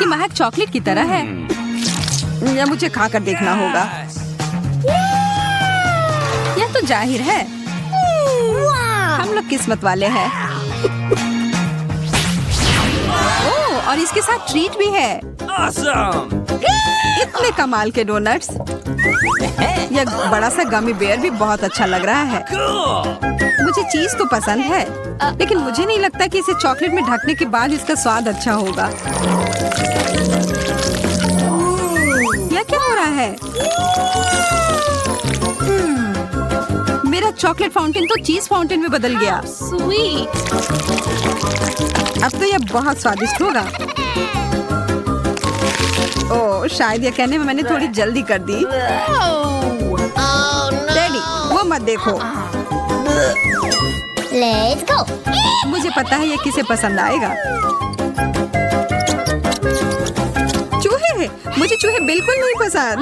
इसकी महक चॉकलेट की तरह है। यह मुझे खाकर देखना होगा। यह तो जाहिर है हम लोग किस्मत वाले हैं। ओह, और इसके साथ ट्रीट भी है। इतने कमाल के डोनट्स। यह बड़ा सा गमी बेयर भी बहुत अच्छा लग रहा है। मुझे चीज तो पसंद है, लेकिन मुझे नहीं लगता कि इसे चॉकलेट में ढकने के बाद इसका स्वाद अच्छा होगा। यह क्या हो रहा है? मेरा चॉकलेट फाउंटेन तो चीज फाउंटेन में बदल गया। स्वीट। अब तो यह बहुत स्वादिष्ट होगा। ओह, शायद यह कहने में मैंने थोड़ी जल्दी कर दी। डैडी, वो मत देखो। Let's go. मुझे पता है ये किसे पसंद आएगा। चूहे हैं। मुझे चूहे बिल्कुल नहीं पसंद।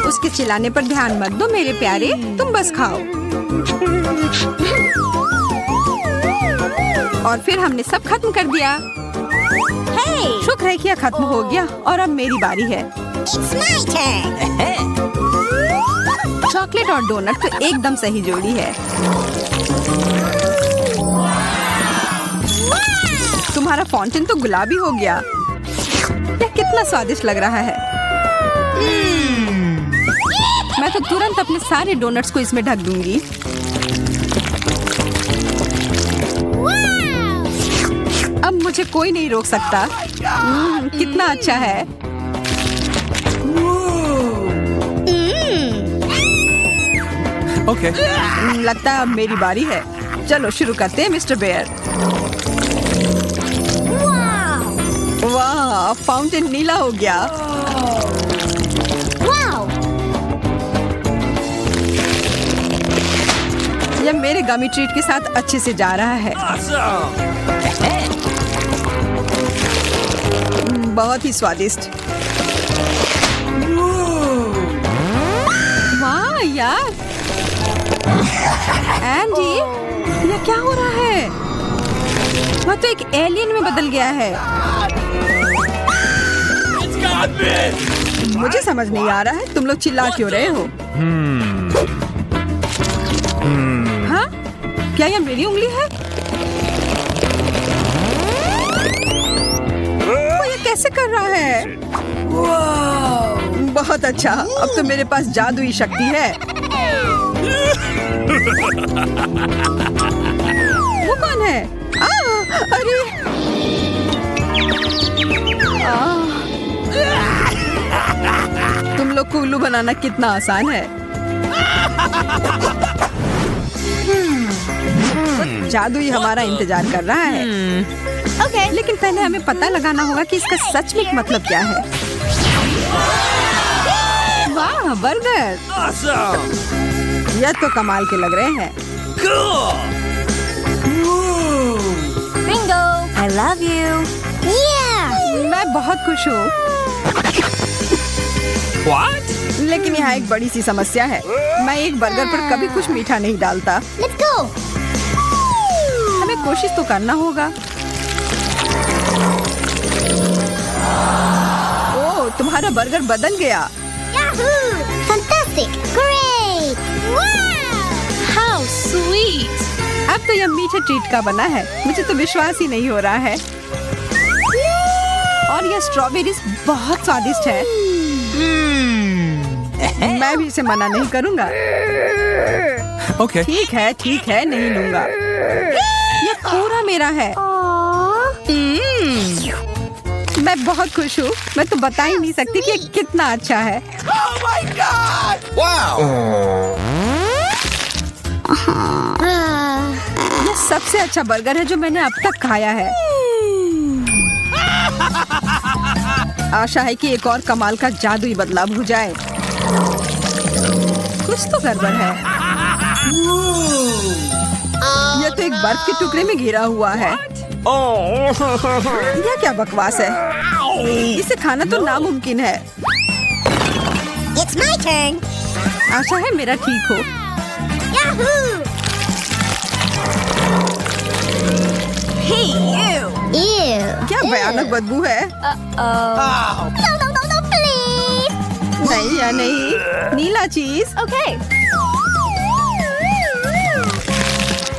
उसके चिल्लाने पर ध्यान मत दो मेरे प्यारे, तुम बस खाओ। और फिर हमने सब खत्म कर दिया। शुक्र है कि यह खत्म हो गया और अब मेरी बारी है। It's my turn. चॉकलेट और डोनट तो एकदम सही जोड़ी है। तुम्हारा फाउंटेन तो गुलाबी हो गया। यह कितना स्वादिष्ट लग रहा है। मैं तो तुरंत अपने सारे डोनट्स को इसमें ढक दूंगी। अब मुझे कोई नहीं रोक सकता। कितना अच्छा है। Okay. लगता है अब मेरी बारी है। चलो शुरू करते हैं मिस्टर बेयर। वाह, फाउंटेन नीला हो गया। Wow. यह मेरे गमी ट्रीट के साथ अच्छे से जा रहा है। बहुत ही स्वादिष्ट। वाह यार, एंडी, यह क्या हो रहा है? वह तो एक एलियन में बदल गया है। मुझे समझ नहीं आ रहा है तुम लोग चिल्ला क्यों रहे हो? हाँ? क्या यह मेरी उंगली है? वो ये कैसे कर रहा है? बहुत अच्छा, अब तो मेरे पास जादुई शक्ति है। वो कौन है? अरे! तुम लोग को उल्लू बनाना कितना आसान है। जादुई हमारा इंतजार कर रहा है। Okay. लेकिन पहले हमें पता लगाना होगा कि इसका सच में मतलब क्या है। वाह, बर्गर! यह तो कमाल के लग रहे हैं। Bingo. I love you. Yeah. मैं बहुत खुश हूँ। What? लेकिन यहाँ एक बड़ी सी समस्या है। मैं एक बर्गर पर कभी कुछ मीठा नहीं डालता। Let's go. हमें कोशिश तो करना होगा। ओह, तुम्हारा बर्गर बदल गया। Yahoo! Fantastic. Great. Wow. How sweet! अब तो यह मीठे ट्रीट का बना है। मुझे तो विश्वास ही नहीं हो रहा है। और यह स्ट्रॉबेरीज बहुत स्वादिष्ट है। मैं भी इसे मना नहीं करूंगा। Okay. ठीक है, नहीं लूंगा। यह पूरा मेरा है। मैं बहुत खुश हूँ। मैं तो बता ही नहीं सकती कि ये कितना अच्छा है। यह सबसे अच्छा बर्गर है जो मैंने अब तक खाया है। आशा है कि एक और कमाल का जादुई बदलाव हो जाए। कुछ तो गड़बड़ है। यह तो एक बर्फ के टुकड़े में घिरा हुआ है। यह क्या बकवास है? इसे खाना तो नामुमकिन है। It's my turn. आशा है मेरा ठीक हो। Yahoo! Hey you! क्या भयानक बदबू है। No, no, no, no, please. नहीं या नहीं, नीला चीज। Okay.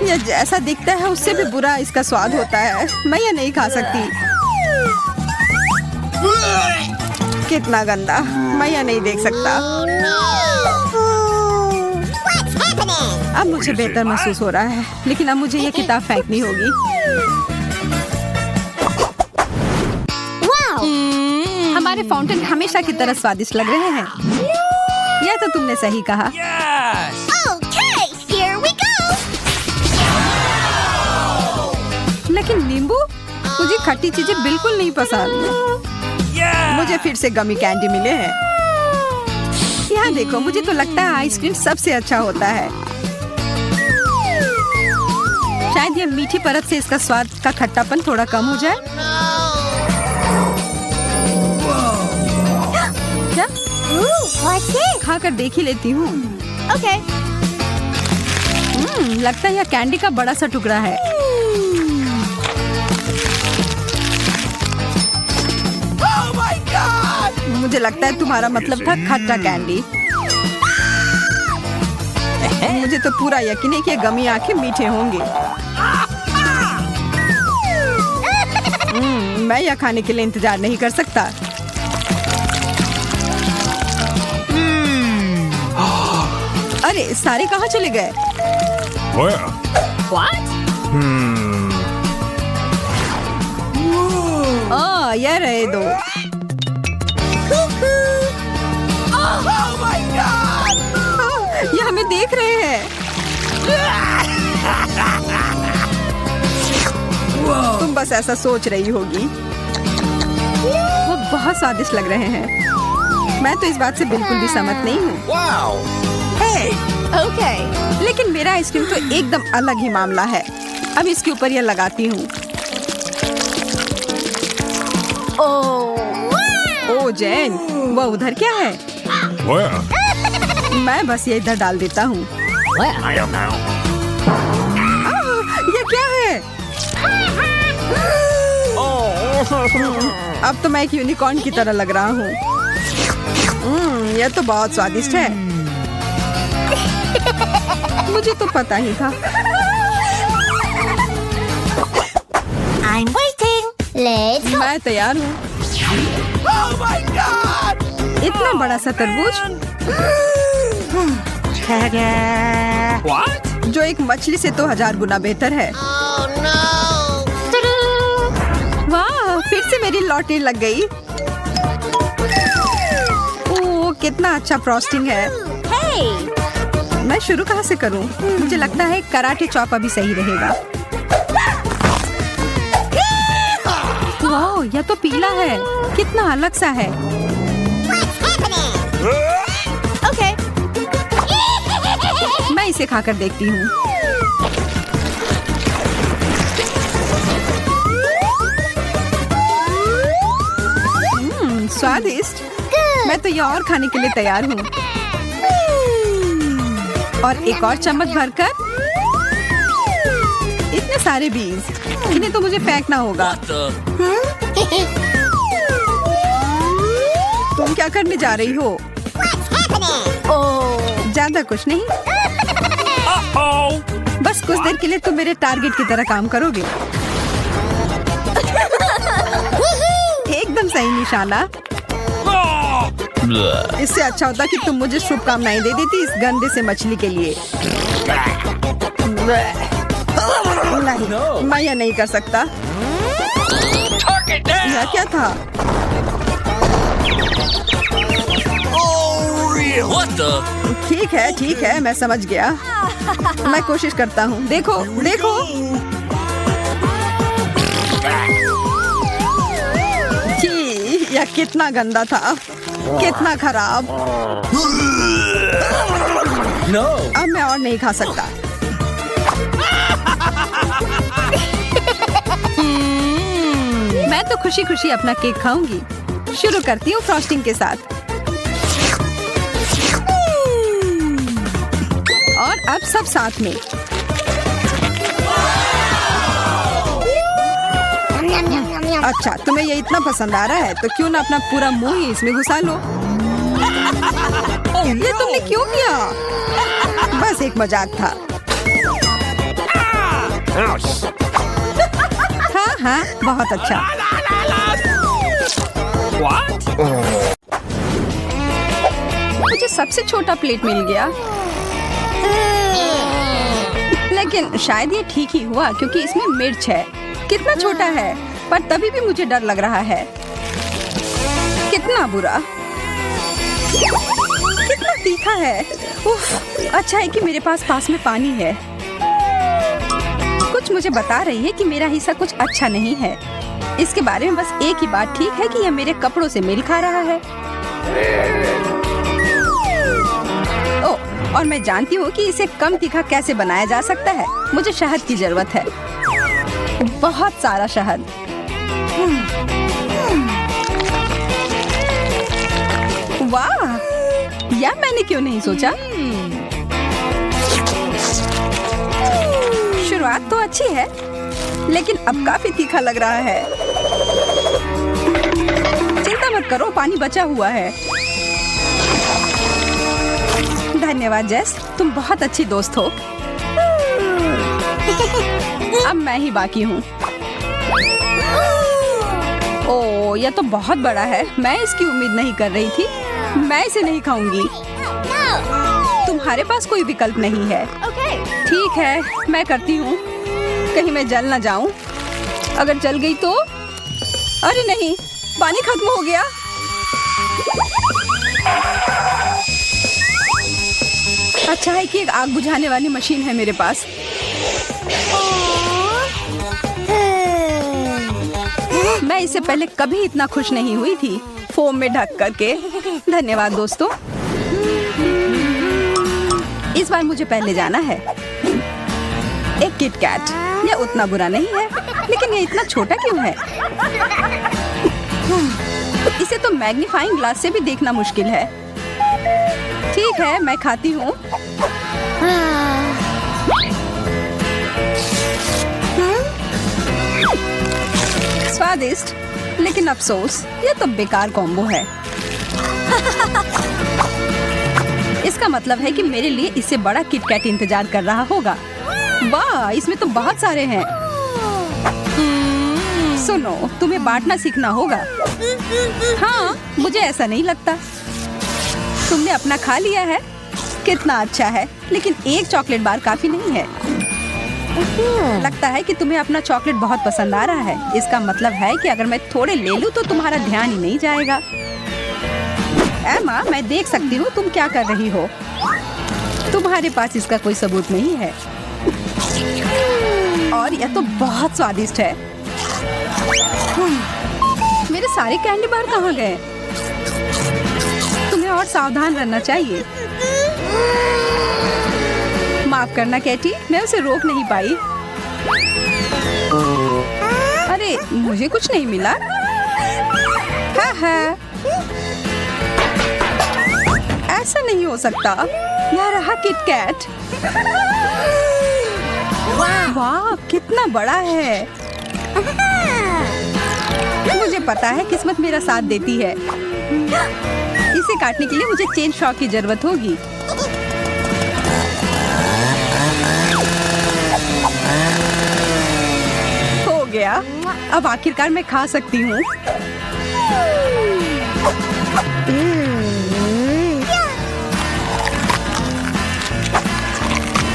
ये जैसा दिखता है उससे भी बुरा इसका स्वाद होता है। मैं ये नहीं खा सकती। कितना गंदा, मैं ये नहीं देख सकता। What's happening? अब मुझे बेहतर महसूस हो रहा है, लेकिन अब मुझे ये किताब फेंकनी होगी। Wow. हमारे फाउंटेन हमेशा की तरह स्वादिष्ट लग रहे हैं। यह तो तुमने सही कहा। Yes! Okay, here we go. लेकिन नींबू, मुझे खट्टी चीजें बिल्कुल नहीं पसंद। Yeah! मुझे फिर से गमी कैंडी मिले हैं। यहाँ देखो, मुझे तो लगता है आइसक्रीम सबसे अच्छा होता है। शायद ये मीठी परत से इसका स्वाद का खट्टापन थोड़ा कम हो जाए। क्या? Ooh, what's this? खाकर देख ही लेती हूँ। Okay. लगता है यह कैंडी का बड़ा सा टुकड़ा है। Oh my God! मुझे लगता है तुम्हारा मतलब था खट्टा कैंडी। मुझे तो पूरा यकीन है कि ये गमी आंखें मीठे होंगे। मैं यह खाने के लिए इंतजार नहीं कर सकता। अरे सारे कहाँ चले गए? Where? What? यह रहे दो। Oh my God! ये हमें देख रहे हैं। तुम बस ऐसा सोच रही होगी। वो बहुत स्वादिष्ट लग रहे हैं। मैं तो इस बात से बिल्कुल भी सहमत नहीं हूँ। Wow! Hey! Okay. लेकिन मेरा आइसक्रीम तो एकदम अलग ही मामला है। अब इसके ऊपर यह लगाती हूँ। ओ जैन, वो उधर क्या है? Where? मैं बस ये इधर डाल देता हूँ। I don't know. ये क्या है? अब तो मैं एक यूनिकॉर्न की तरह लग रहा हूँ। यह तो बहुत स्वादिष्ट है। मुझे तो पता ही था। I'm waiting. Let's go. मैं तैयार हूँ। Oh my God! इतना बड़ा सा तरबूज What? जो एक मछली से तो 1000 गुना बेहतर है। Oh no. वाह, फिर से मेरी लॉटरी लग गई। ओह, कितना अच्छा फ्रॉस्टिंग है। Hey. मैं शुरू कहाँ से करूँ? मुझे लगता है कराटे चॉप अभी सही रहेगा। वाह, यह तो पीला है। कितना अलग सा है। What's happening? Okay. मैं इसे खाकर देखती हूँ। स्वादिष्ट। मैं तो ये और खाने के लिए तैयार हूँ। और एक और चम्मच भरकर। इतने सारे बीज, इन्हें तो मुझे फेंकना होगा। तुम क्या करने जा रही हो? What's happening? ज्यादा कुछ नहीं, Uh-oh! बस कुछ देर के लिए तुम मेरे टारगेट की तरह काम करोगे। एकदम सही निशाना। Oh! इससे अच्छा होता कि तुम मुझे शुभकामनाएं दे देती इस गंदे से मछली के लिए। नहीं, मैं यह नहीं कर सकता। Target down! यह क्या था? Oh, real! What the? ठीक है, मैं समझ गया। मैं कोशिश करता हूँ। देखो, देखो। छी, यह कितना गंदा था, कितना खराब। No! अब मैं और नहीं खा सकता। मैं तो खुशी खुशी अपना केक खाऊंगी। शुरू करती हूँ फ्रॉस्टिंग के साथ। और अब सब साथ में। Yum, yum, yum, yum. अच्छा, तुम्हें ये इतना पसंद आ रहा है तो क्यों ना अपना पूरा मुंह ही इसमें घुसा लो। ये तुमने क्यों किया? बस एक मजाक था। हाँ हाँ, बहुत अच्छा। What? मुझे सबसे छोटा प्लेट मिल गया, लेकिन शायद ये ठीक ही हुआ क्योंकि इसमें मिर्च है। कितना छोटा है, पर तभी भी मुझे डर लग रहा है। कितना बुरा, कितना तीखा है। उफ, अच्छा है कि मेरे पास में पानी है। कुछ मुझे बता रही है कि मेरा हिस्सा कुछ अच्छा नहीं है। इसके बारे में बस एक ही बात ठीक है कि यह मेरे कपड़ों से मेल खा रहा है। और मैं जानती हूँ कि इसे कम तीखा कैसे बनाया जा सकता है। मुझे शहद की जरूरत है, बहुत सारा शहद। वाह, यह मैंने क्यों नहीं सोचा। शुरुआत तो अच्छी है, लेकिन अब काफी तीखा लग रहा है। चिंता मत करो, पानी बचा हुआ है। धन्यवाद जेस, तुम बहुत अच्छी दोस्त हो। अब मैं ही बाकी हूँ। ओह, यह तो बहुत बड़ा है। मैं इसकी उम्मीद नहीं कर रही थी। मैं इसे नहीं खाऊंगी। तुम्हारे पास कोई विकल्प नहीं है। ठीक है, मैं करती हूँ। कहीं मैं जल ना जाऊं। अगर जल गई तो? अरे नहीं, पानी खत्म हो गया। अच्छा है कि एक आग बुझाने वाली मशीन है मेरे पास। मैं इससे पहले कभी इतना खुश नहीं हुई थी, फोम में ढक करके। धन्यवाद दोस्तों। इस बार मुझे पहले जाना है। एक किट कैट, यह उतना बुरा नहीं है, लेकिन यह इतना छोटा क्यों है? इसे तो मैग्नीफाइंग ग्लास से भी देखना मुश्किल है। ठीक है, मैं खाती हूँ। स्वादिष्ट, लेकिन अफसोस, यह तो बेकार कॉम्बो है। इसका मतलब है कि मेरे लिए इससे बड़ा किटकैट इंतजार कर रहा होगा। वाह, इसमें तो बहुत सारे हैं। सुनो, तुम्हें बांटना सीखना होगा। हाँ, मुझे ऐसा नहीं लगता। तुमने अपना खा लिया है। कितना अच्छा है, लेकिन एक चॉकलेट बार काफी नहीं है। लगता है कि तुम्हें अपना चॉकलेट बहुत पसंद आ रहा है। इसका मतलब है कि अगर मैं थोड़े ले लूं तो तुम्हारा ध्यान ही नहीं जाएगा। एमा, मैं देख सकती हूँ तुम क्या कर रही हो। तुम्हारे पास इसका कोई सबूत नहीं है। और यह तो बहुत स्वादिष्ट है। मेरे सारे कैंडी बार कहाँ गए? तुम्हें और सावधान रहना चाहिए। माफ करना कैटी, मैं उसे रोक नहीं पाई। अरे, मुझे कुछ नहीं मिला। हाँ, ऐसा नहीं हो सकता। यह रहा किटकैट। वाह, कितना बड़ा है। मुझे पता है किस्मत मेरा साथ देती है। इसे काटने के लिए मुझे चेन शॉ की जरूरत होगी। हो गया, अब आखिरकार मैं खा सकती हूँ।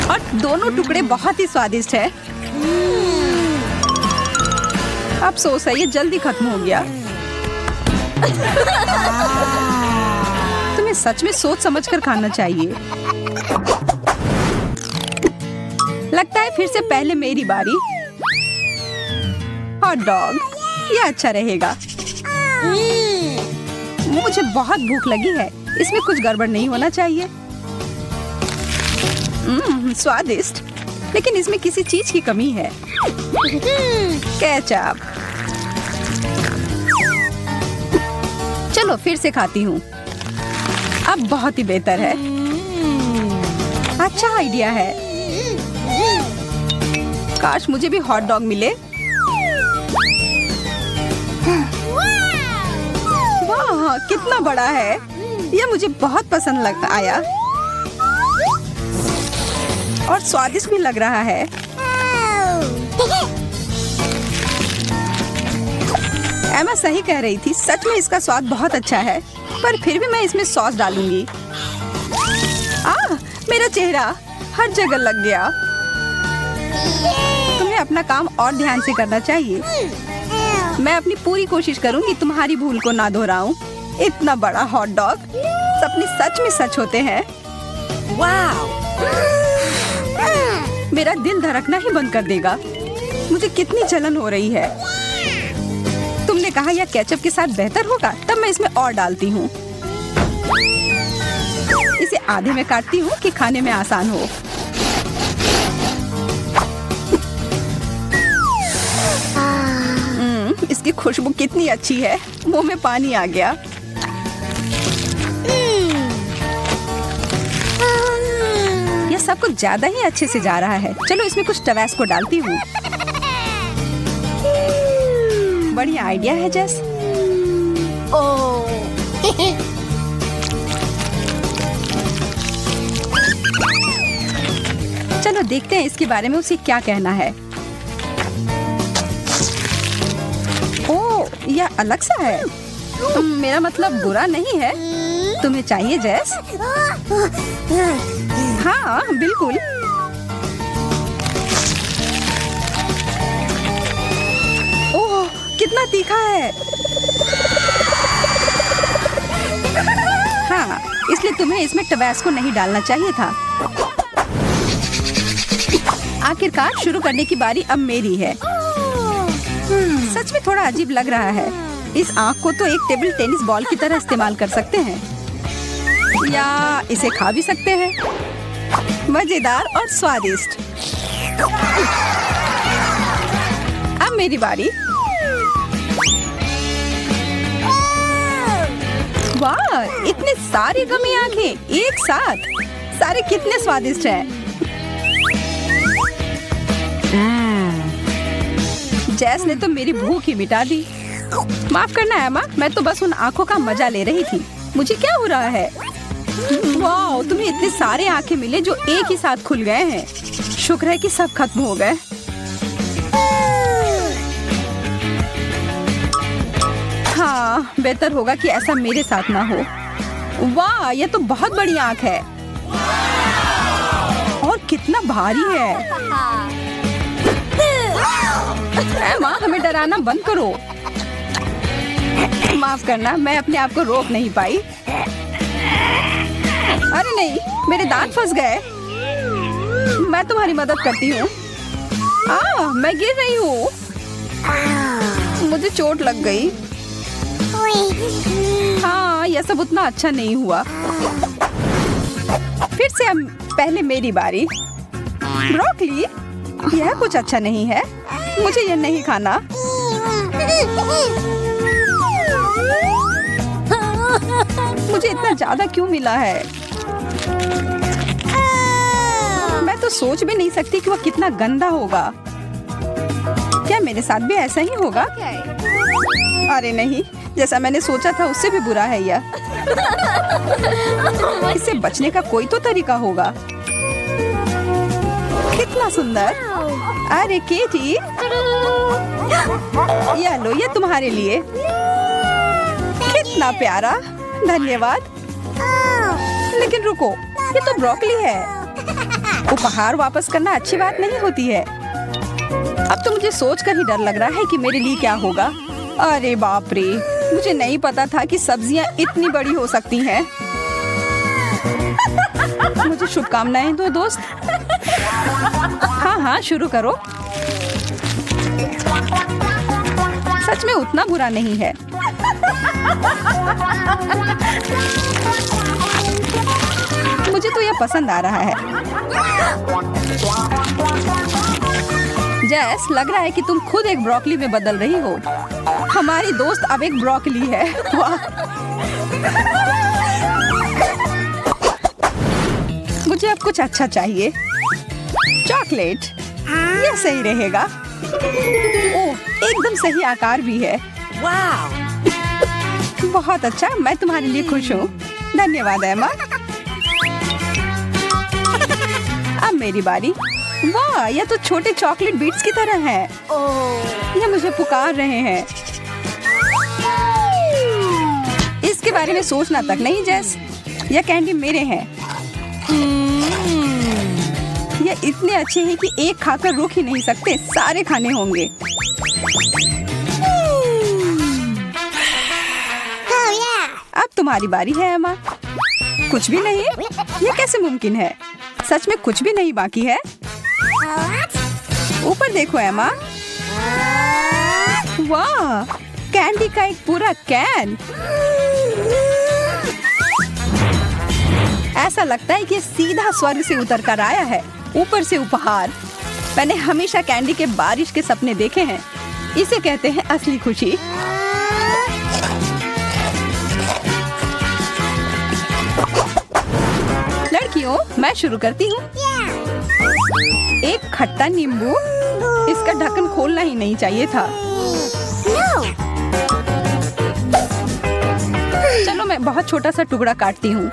और दोनों टुकड़े बहुत ही स्वादिष्ट है। अफसोस है, ये जल्दी खत्म हो गया। तुम्हें सच में सोच समझकर खाना चाहिए। लगता है फिर से पहले मेरी बारी। हॉट डॉग, ये अच्छा रहेगा। मुझे बहुत भूख लगी है। इसमें कुछ गड़बड़ नहीं होना चाहिए। स्वादिष्ट, लेकिन इसमें किसी चीज की कमी है। केचप। चलो फिर से खाती हूँ। अब बहुत ही बेहतर है। अच्छा आइडिया है। काश मुझे भी हॉट डॉग मिले। कितना बड़ा है। यह मुझे बहुत पसंद आया और स्वादिष्ट भी लग रहा है। एमा सही कह रही थी, सच में इसका स्वाद बहुत अच्छा है, पर फिर भी मैं इसमें सॉस डालूंगी। मेरा चेहरा हर जगह लग गया। तुम्हें अपना काम और ध्यान से करना चाहिए। मैं अपनी पूरी कोशिश करूंगी तुम्हारी भूल को ना दोहराऊं। इतना बड़ा हॉट डॉग, सपने सच में सच होते हैं। वाह! मेरा दिल धड़कना ही बंद कर देगा। मुझे कितनी जलन हो रही है। तुमने कहा यह केचप के साथ बेहतर होगा, तब मैं इसमें और डालती हूँ। इसे आधे में काटती हूँ कि खाने में आसान हो। इसकी खुशबू कितनी अच्छी है, मुंह में पानी आ गया। यह सब कुछ ज्यादा ही अच्छे से जा रहा है। चलो इसमें कुछ टबैस्को डालती हूँ। बढ़िया आइडिया है जेस। चलो देखते हैं इसके बारे में उसे क्या कहना है। ओह, यह अलग सा है। मेरा मतलब बुरा नहीं है। तुम्हें चाहिए जेस? हाँ बिल्कुल। ओह, कितना तीखा है। हाँ, इसलिए तुम्हें इसमें टबैस्को नहीं डालना चाहिए था। आखिरकार शुरू करने की बारी अब मेरी है। सच में थोड़ा अजीब लग रहा है। इस आँख को तो एक टेबल टेनिस बॉल की तरह इस्तेमाल कर सकते हैं, या इसे खा भी सकते हैं। मजेदार और स्वादिष्ट। अब मेरी बारी। वाह, इतने सारे गमी आंखें एक साथ। सारे कितने स्वादिष्ट हैं। जैस ने तो मेरी भूख ही मिटा दी। माफ करना एमा, मैं तो बस उन आंखों का मजा ले रही थी। मुझे क्या हो रहा है? वाह, तुम्हें इतने सारे आंखें मिले जो एक ही साथ खुल गए हैं। शुक्र है कि सब खत्म हो गए। हाँ, बेहतर होगा कि ऐसा मेरे साथ ना हो। वाह, यह तो बहुत बड़ी आंख है और कितना भारी है। माँ, हमें डराना बंद करो। माफ करना, मैं अपने आप को रोक नहीं पाई। अरे नहीं, मेरे दांत फंस गए। मैं तुम्हारी मदद करती हूँ। मैं गिर रही हूँ। मुझे चोट लग गई। हाँ, यह सब उतना अच्छा नहीं हुआ। फिर से अब पहले मेरी बारी। ब्रोकली, यह कुछ अच्छा नहीं है। मुझे यह नहीं खाना। मुझे इतना ज्यादा क्यों मिला है? मैं तो सोच भी नहीं सकती कि वह कितना गंदा होगा। क्या मेरे साथ भी ऐसा ही होगा? अरे नहीं, जैसा मैंने सोचा था उससे भी बुरा है यह। इससे बचने का कोई तो तरीका होगा। कितना सुंदर। अरे केटी, यह लो, ये तुम्हारे लिए। कितना प्यारा, धन्यवाद। लेकिन रुको, ये तो ब्रोकली है। उपहार वापस करना अच्छी बात नहीं होती है। अब तो मुझे सोचकर ही डर लग रहा है कि मेरे लिए क्या होगा। अरे बाप रे, मुझे नहीं पता था कि सब्जियां इतनी बड़ी हो सकती हैं। मुझे शुभकामनाएं दो दोस्त। हाँ, शुरू करो। सच में उतना बुरा नहीं है। मुझे तो यह पसंद आ रहा है। जैस, लग रहा है कि तुम खुद एक ब्रोकली में बदल रही हो। हमारी दोस्त अब एक ब्रोकली है। वाह! मुझे अब कुछ अच्छा चाहिए। चॉकलेट, यह सही रहेगा। ओह, एकदम सही आकार भी है। वाह! बहुत अच्छा, मैं तुम्हारे लिए खुश हूँ। धन्यवाद एमा। अब मेरी बारी। वाह, यह तो छोटे चॉकलेट बीट्स की तरह है। ये मुझे पुकार रहे हैं। इसके बारे में सोचना तक नहीं जेस। यह कैंडी मेरे हैं। ये इतने अच्छे हैं कि एक खाकर रुक ही नहीं सकते, सारे खाने होंगे। अब तुम्हारी बारी है एमा। कुछ भी नहीं? ये कैसे मुमकिन है? सच में कुछ भी नहीं बाकी है? ऊपर देखो एमा। वाह, कैंडी का एक पूरा कैन। ऐसा लगता है कि सीधा स्वर्ग से उतर कर आया है। ऊपर से उपहार। मैंने हमेशा कैंडी के बारिश के सपने देखे हैं। इसे कहते हैं असली खुशी। लड़कियों, मैं शुरू करती हूँ। एक खट्टा नींबू। इसका ढक्कन खोलना ही नहीं चाहिए था। चलो मैं बहुत छोटा सा टुकड़ा काटती हूँ।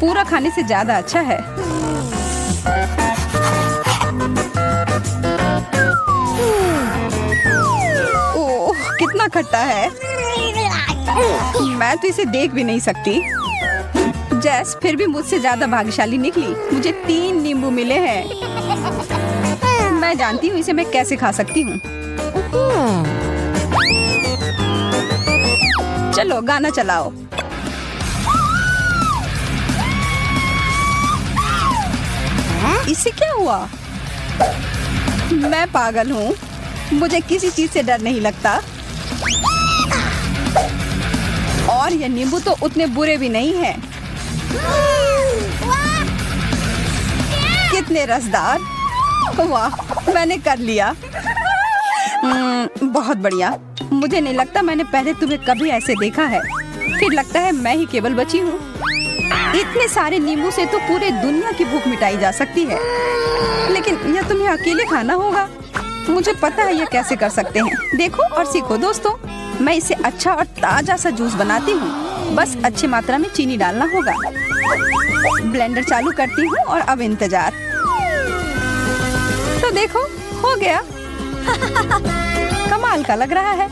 पूरा खाने से ज्यादा अच्छा है। ओह, कितना खट्टा है। मैं तो इसे देख भी नहीं सकती। जेस फिर भी मुझसे ज्यादा भाग्यशाली निकली। मुझे 3 नींबू मिले हैं। मैं जानती हूँ इसे मैं कैसे खा सकती हूँ। चलो गाना चलाओ। इससे क्या हुआ? मैं पागल हूँ। मुझे किसी चीज से डर नहीं लगता। और ये नींबू तो उतने बुरे भी नहीं हैं। कितने रसदार। वाह, मैंने कर लिया। बहुत बढ़िया। मुझे नहीं लगता मैंने पहले तुम्हें कभी ऐसे देखा है। फिर लगता है मैं ही केवल बची हूँ। इतने सारे नींबू से तो पूरे दुनिया की भूख मिटाई जा सकती है। लेकिन यह तुम्हें अकेले खाना होगा। मुझे पता है यह कैसे कर सकते हैं। देखो और सीखो दोस्तों। मैं इसे अच्छा और ताजा सा जूस बनाती हूँ। बस अच्छी मात्रा में चीनी डालना होगा। ब्लेंडर चालू करती हूँ और अब इंतजार। तो देखो, हो गया। कमाल का लग रहा है।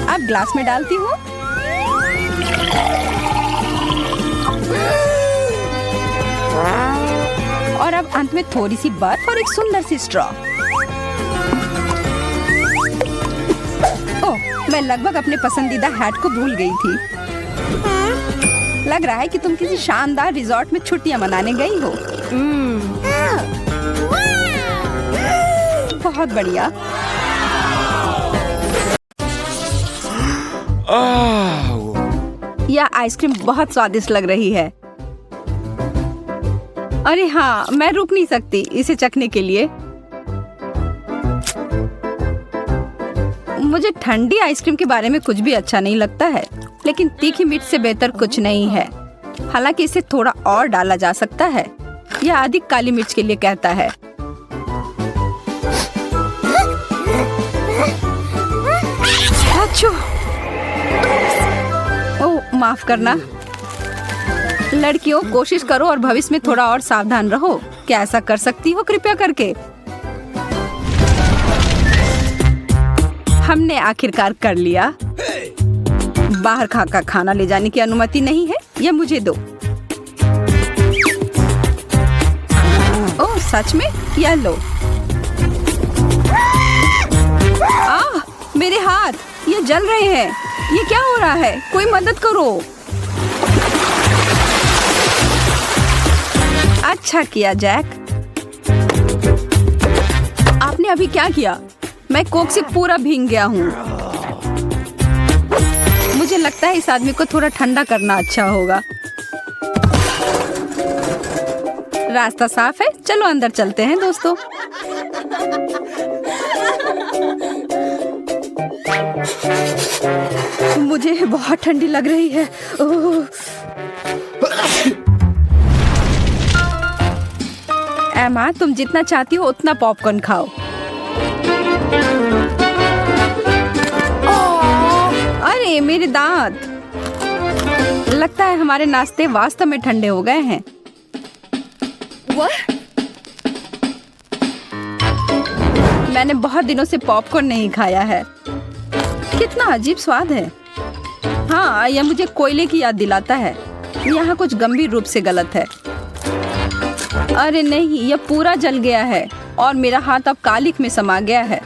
अब ग्लास में डालती हूँ। और अब अंत में थोड़ी सी बर्फ और एक सुंदर सी स्ट्रॉ। ओह, मैं लगभग अपने पसंदीदा हैट को भूल गई थी। लग रहा है कि तुम किसी शानदार रिजॉर्ट में छुट्टियां मनाने गई हो। बहुत बढ़िया। यह आइसक्रीम बहुत स्वादिष्ट लग रही है। अरे हाँ, मैं रुक नहीं सकती इसे चखने के लिए। मुझे ठंडी आइसक्रीम के बारे में कुछ भी अच्छा नहीं लगता है, लेकिन तीखी मिर्च से बेहतर कुछ नहीं है। हालांकि इसे थोड़ा और डाला जा सकता है। यह अधिक काली मिर्च के लिए कहता है। अच्छा। ओह, माफ करना। लड़कियों, कोशिश करो और भविष्य में थोड़ा और सावधान रहो। क्या ऐसा कर सकती हो कृपया करके? हमने आखिरकार कर लिया। बाहर खाकर खाना ले जाने की अनुमति नहीं है। यह मुझे दो। ओह, सच में? यह लो। आह, मेरे हाथ, ये जल रहे हैं। ये क्या हो रहा है? कोई मदद करो। अच्छा किया जैक। आपने अभी क्या किया? मैं कोक से पूरा भीग गया हूँ। मुझे लगता है इस आदमी को थोड़ा ठंडा करना अच्छा होगा। रास्ता साफ है। चलो अंदर चलते हैं दोस्तों। मुझे बहुत ठंडी लग रही है। एमा, तुम जितना चाहती हो उतना पॉपकॉर्न खाओ। अरे मेरे दांत, लगता है हमारे नाश्ते वास्तव में ठंडे हो गए हैं। मैंने बहुत दिनों से पॉपकॉर्न नहीं खाया है। कितना अजीब स्वाद है। हाँ, यह मुझे कोयले की याद दिलाता है। यहाँ कुछ गंभीर रूप से गलत है। अरे नहीं, यह पूरा जल गया है और मेरा हाथ अब कालिक में समा गया है।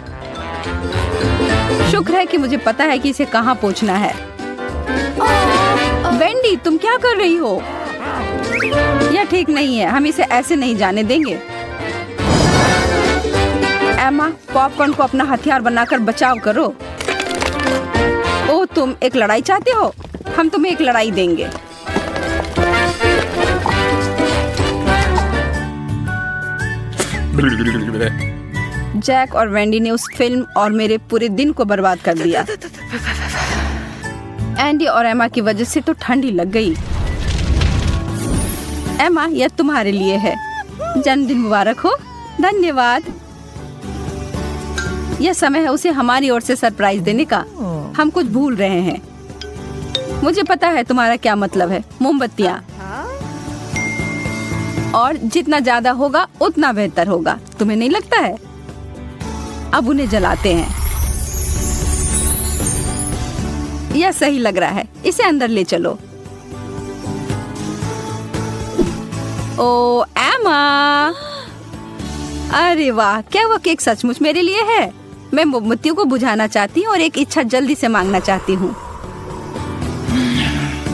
शुक्र है कि मुझे पता है कि इसे कहाँ पोंछना है। वेंडी, तुम क्या कर रही हो? यह ठीक नहीं है, हम इसे ऐसे नहीं जाने देंगे। एमा, पॉपकॉर्न को अपना हथियार बनाकर बचाव करो। ओह, तुम एक लड़ाई चाहते हो? हम तुम्हें एक लड़ाई देंगे। जैक और वेंडी ने उस फिल्म और मेरे पूरे दिन को बर्बाद कर दिया। एंडी और एमा की वजह से तो ठंडी लग गई। एमा, यह तुम्हारे लिए है। जन्मदिन मुबारक हो। धन्यवाद। यह समय है उसे हमारी ओर से सरप्राइज देने का। हम कुछ भूल रहे हैं। मुझे पता है तुम्हारा क्या मतलब है। मोमबत्तियाँ, और जितना ज्यादा होगा उतना बेहतर होगा। तुम्हें नहीं लगता है? अब उन्हें जलाते हैं। यह सही लग रहा है। इसे अंदर ले चलो। ओ एमा, अरे वाह, क्या वह केक सचमुच मेरे लिए है? मैं मोमबत्तियों को बुझाना चाहती हूँ और एक इच्छा जल्दी से मांगना चाहती हूँ।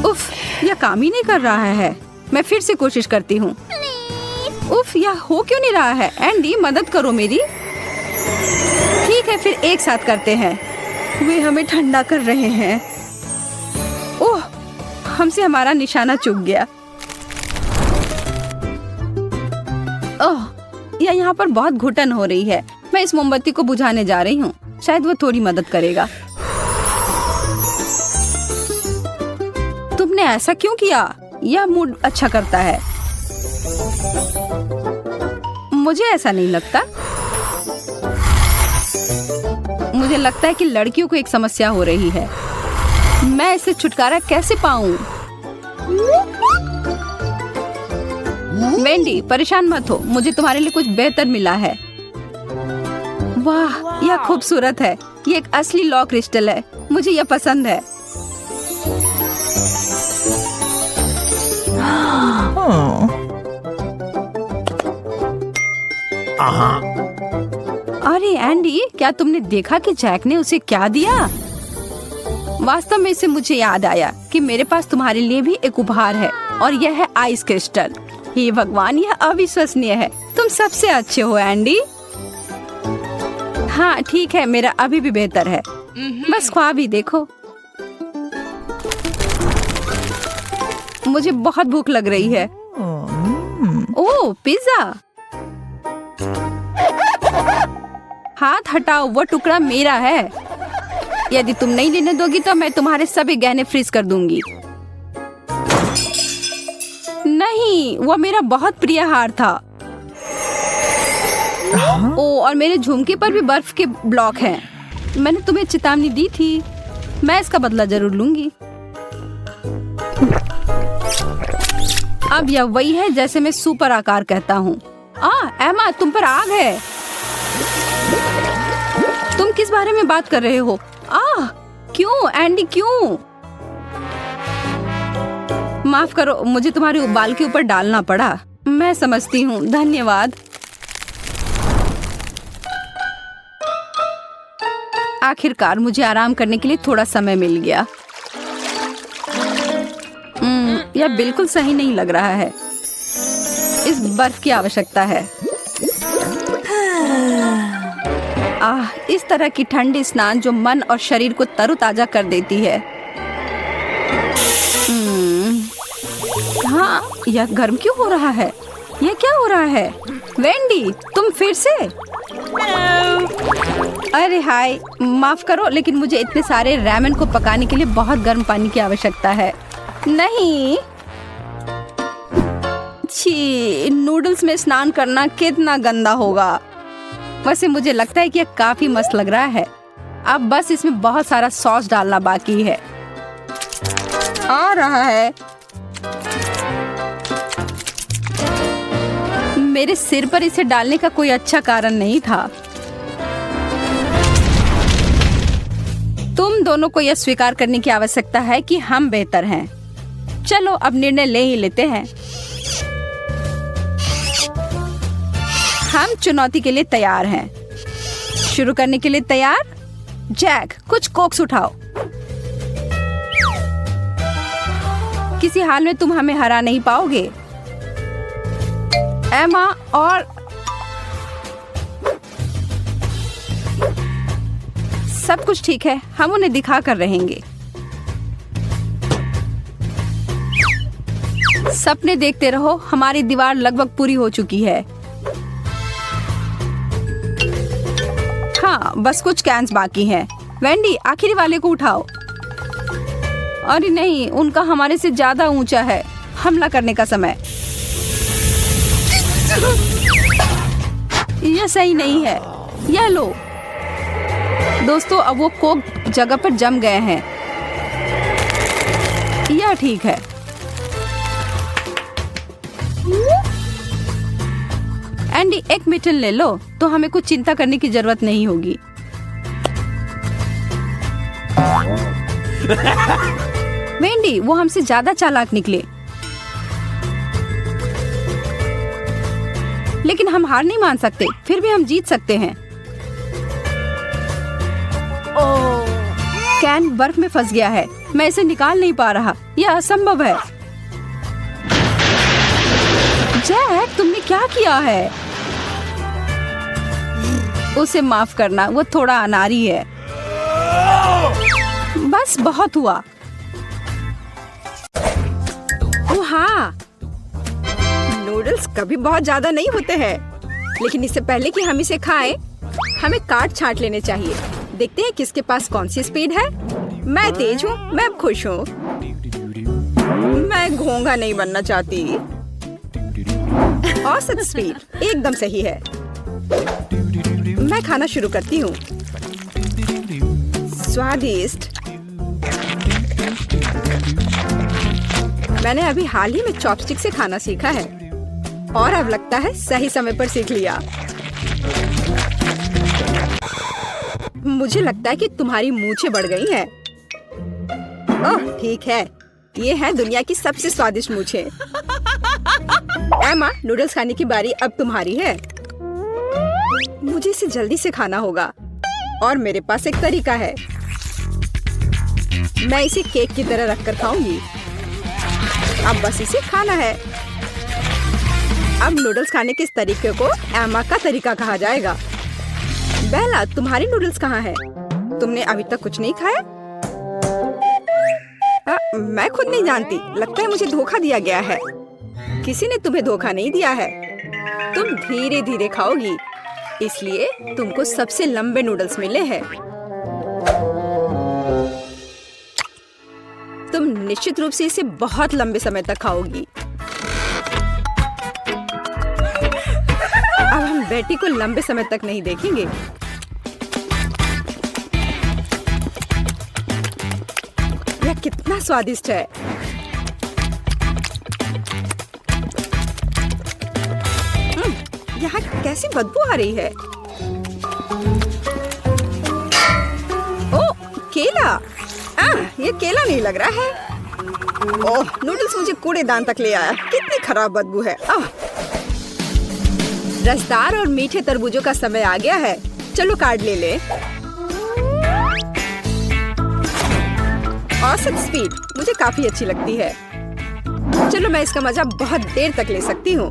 उफ, यह काम ही नहीं कर रहा है। मैं फिर से कोशिश करती हूँ। उफ, यह हो क्यों नहीं रहा है? एंडी, मदद करो मेरी। ठीक है, फिर एक साथ करते हैं। वे हमें ठंडा कर रहे हैं। ओह, हमसे हमारा निशाना चूक गया। ओह, यह यहाँ पर बहुत घुटन हो रही है। मैं इस मोमबत्ती को बुझाने जा रही हूँ। शायद वो थोड़ी मदद करेगा। तुमने ऐसा क्यों किया? यह मूड अच्छा करता है। मुझे ऐसा नहीं लगता। मुझे लगता है कि लड़कियों को एक समस्या हो रही है। मैं इससे छुटकारा कैसे पाऊं? वेंडी, परेशान मत हो। मुझे तुम्हारे लिए कुछ बेहतर मिला है। वाह, यह खूबसूरत है। ये एक असली लॉ क्रिस्टल है। मुझे यह पसंद है। अरे एंडी, क्या तुमने देखा कि जैक ने उसे क्या दिया? वास्तव में इसे मुझे याद आया कि मेरे पास तुम्हारे लिए भी एक उपहार है, और यह है आइस क्रिस्टल। हे भगवान, यह अविश्वसनीय है। तुम सबसे अच्छे हो एंडी। हाँ ठीक है, मेरा अभी भी बेहतर है। बस ख्वाब ही देखो। मुझे बहुत भूख लग रही है। ओह, पिज्जा। हाथ हटाओ, वो टुकड़ा मेरा है। यदि तुम नहीं लेने दोगी तो मैं तुम्हारे सभी गहने फ्रीज कर दूंगी। नहीं, वो मेरा बहुत प्रिय हार था। ओ, और मेरे झुमके पर भी बर्फ के ब्लॉक हैं। मैंने तुम्हें चेतावनी दी थी। मैं इसका बदला जरूर लूंगी। अब यह वही है जैसे मैं सुपर आकार कहता हूँ। एमा, तुम पर आग है। तुम किस बारे में बात कर रहे हो? क्यों एंडी, क्यों? माफ करो, मुझे तुम्हारे बाल के ऊपर डालना पड़ा। मैं समझती हूँ, धन्यवाद। आखिरकार मुझे आराम करने के लिए थोड़ा समय मिल गया। यह बिल्कुल सही नहीं लग रहा है। इस बर्फ की आवश्यकता है। इस तरह की ठंडी स्नान जो मन और शरीर को तरोताजा कर देती है। हाँ, यह गर्म क्यों हो रहा है? यह क्या हो रहा है? वेंडी, तुम फिर से? अरे हाय, माफ करो, लेकिन मुझे इतने सारे रैमेन को पकाने के लिए बहुत गर्म पानी की आवश्यकता है। नहीं, छी, नूडल्स में स्नान करना कितना गंदा होगा। वैसे मुझे लगता है कि यह काफी मस्त लग रहा है। अब बस इसमें बहुत सारा सॉस डालना बाकी है। आ रहा है। मेरे सिर पर इसे डालने का कोई अच्छा कारण नहीं था। तुम दोनों को यह स्वीकार करने की आवश्यकता है कि हम बेहतर हैं। चलो अब निर्णय ले ही लेते हैं। हम चुनौती के लिए तैयार हैं। शुरू करने के लिए तैयार? जैक, कुछ कोक्स उठाओ। किसी हाल में तुम हमें हरा नहीं पाओगे। एमा और सब कुछ ठीक है, हम उन्हें दिखा कर रहेंगे। सपने देखते रहो, हमारी दीवार लगभग पूरी हो चुकी है। हाँ, बस कुछ कैंस बाकी हैं। वेंडी, आखिरी वाले को उठाओ। अरे नहीं, उनका हमारे से ज्यादा ऊंचा है। हमला करने का समय। यह सही नहीं है। यह लो दोस्तों, अब वो कोक जगह पर जम गए हैं। यह ठीक है। एंडी, एक मिटन ले लो तो हमें कुछ चिंता करने की जरूरत नहीं होगी। वेंडी, वो हमसे ज्यादा चालाक निकले। लेकिन हम हार नहीं मान सकते, फिर भी हम जीत सकते हैं। कैन बर्फ में फंस गया है। मैं इसे निकाल नहीं पा रहा। यह असंभव है। जैक, तुमने क्या किया है? उसे माफ करना, वो थोड़ा अनाड़ी है। बस बहुत हुआ। ओह हाँ, नूडल्स कभी बहुत ज्यादा नहीं होते हैं, लेकिन इससे पहले कि हम इसे खाएं, हमें काट छांट लेने चाहिए। देखते हैं किसके पास कौन सी स्पीड है। मैं तेज हूँ, मैं अब खुश हूँ। मैं घोंघा नहीं बनना चाहती। औसत स्पीड एकदम सही है। मैं खाना शुरू करती हूँ। स्वादिष्ट। मैंने अभी हाल ही में चॉपस्टिक से खाना सीखा है और अब लगता है सही समय पर सीख लिया। मुझे लगता है कि तुम्हारी मूंछें बढ़ गई हैं। ओह ठीक है, ये है दुनिया की सबसे स्वादिष्ट मूंछें। एमा, नूडल्स खाने की बारी अब तुम्हारी है। मुझे इसे जल्दी से खाना होगा और मेरे पास एक तरीका है। मैं इसे केक की तरह रखकर खाऊंगी। अब बस इसे खाना है। अब नूडल्स खाने के इस तरीके को एमा का तरीका कहा जाएगा। बेला, तुम्हारी नूडल्स कहाँ है? तुमने अभी तक कुछ नहीं खाया? मैं खुद नहीं जानती। लगता है मुझे धोखा दिया गया है। किसी ने तुम्हें धोखा नहीं दिया है। तुम धीरे धीरे खाओगी, इसलिए तुमको सबसे लंबे नूडल्स मिले हैं। तुम निश्चित रूप से इसे बहुत लंबे समय तक खाओगी। अब हम बेटी को लंबे समय तक नहीं देखेंगे। यह कितना स्वादिष्ट है। यहाँ कैसी बदबू आ रही है। ओह, केला। ये केला नहीं लग रहा है। ओह, नूडल्स मुझे कूड़ेदान तक ले आया। कितनी खराब बदबू है। रसदार और मीठे तरबूजों का समय आ गया है। चलो कार्ड ले ले। औसत स्पीड मुझे काफी अच्छी लगती है। चलो मैं इसका मजा बहुत देर तक ले सकती हूँ।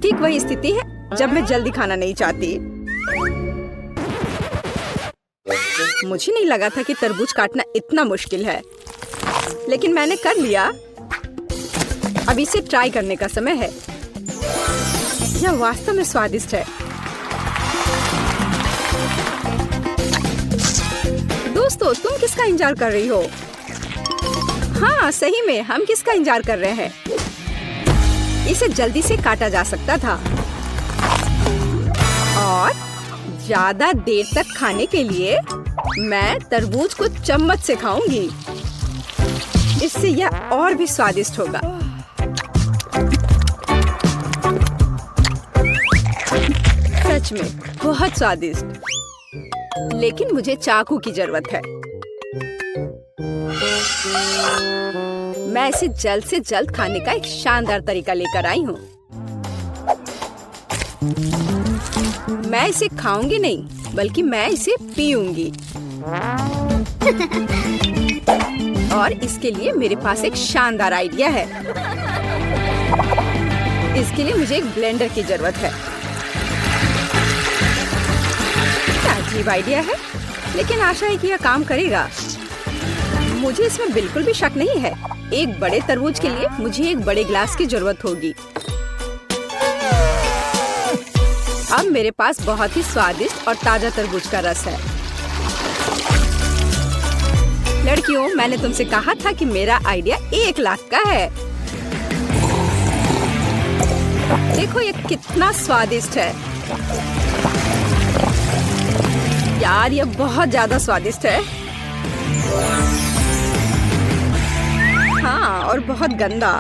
ठीक वही स्थिति है जब मैं जल्दी खाना नहीं चाहती। मुझे नहीं लगा था कि तरबूज काटना इतना मुश्किल है, लेकिन मैंने कर लिया। अब इसे ट्राई करने का समय है। यह वास्तव में स्वादिष्ट है। दोस्तों, तुम किसका इंतजार कर रही हो? हाँ, सही में हम किसका इंतजार कर रहे हैं? इसे जल्दी से काटा जा सकता था और ज्यादा देर तक खाने के लिए मैं तरबूज को चम्मच से खाऊंगी। इससे यह और भी स्वादिष्ट होगा। सच में बहुत स्वादिष्ट। लेकिन मुझे चाकू की जरूरत है। मैं इसे जल्द से जल्द खाने का एक शानदार तरीका लेकर आई हूँ। मैं इसे खाऊंगी नहीं, बल्कि मैं इसे पीऊंगी। और इसके लिए मेरे पास एक शानदार आइडिया है। इसके लिए मुझे एक ब्लेंडर की जरूरत है। क्या अजीब आइडिया है, लेकिन आशा है कि यह काम करेगा। मुझे इसमें बिल्कुल भी शक नहीं है। एक बड़े तरबूज के लिए मुझे एक बड़े ग्लास की जरूरत होगी। अब मेरे पास बहुत ही स्वादिष्ट और ताजा तरबूज का रस है। लड़कियों, मैंने तुमसे कहा था कि मेरा आइडिया 1 लाख का है। देखो ये कितना स्वादिष्ट है। यार, ये बहुत ज्यादा स्वादिष्ट है। हाँ, और बहुत गंदा।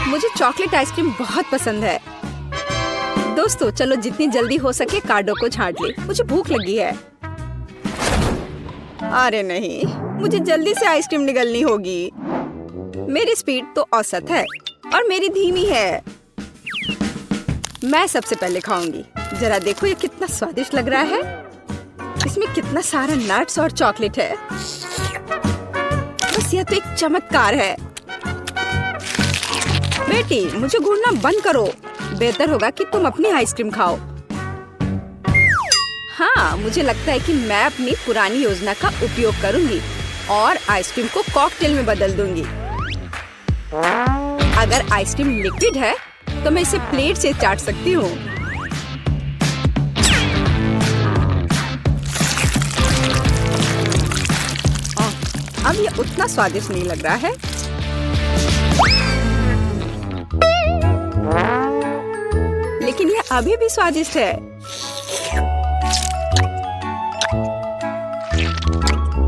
मुझे चॉकलेट आइसक्रीम बहुत पसंद है। दोस्तों, चलो जितनी जल्दी हो सके कार्डों को छांट ले। मुझे भूख लगी है। अरे नहीं, मुझे जल्दी से आइसक्रीम निगलनी होगी। मेरी स्पीड तो औसत है और मेरी धीमी है। मैं सबसे पहले खाऊंगी। जरा देखो ये कितना स्वादिष्ट लग रहा है। इसमें कितना सारा नट्स और चॉकलेट है। बस यह तो एक चमत्कार है। बेटी, मुझे घूरना बंद करो। बेहतर होगा कि तुम अपनी आइसक्रीम खाओ। हाँ, मुझे लगता है कि मैं अपनी पुरानी योजना का उपयोग करूंगी और आइसक्रीम को कॉकटेल में बदल दूंगी। अगर आइसक्रीम लिक्विड है तो मैं इसे प्लेट से चाट सकती हूँ। अब ये उतना स्वादिष्ट नहीं लग रहा है। लेकिन ये अभी भी स्वादिष्ट है।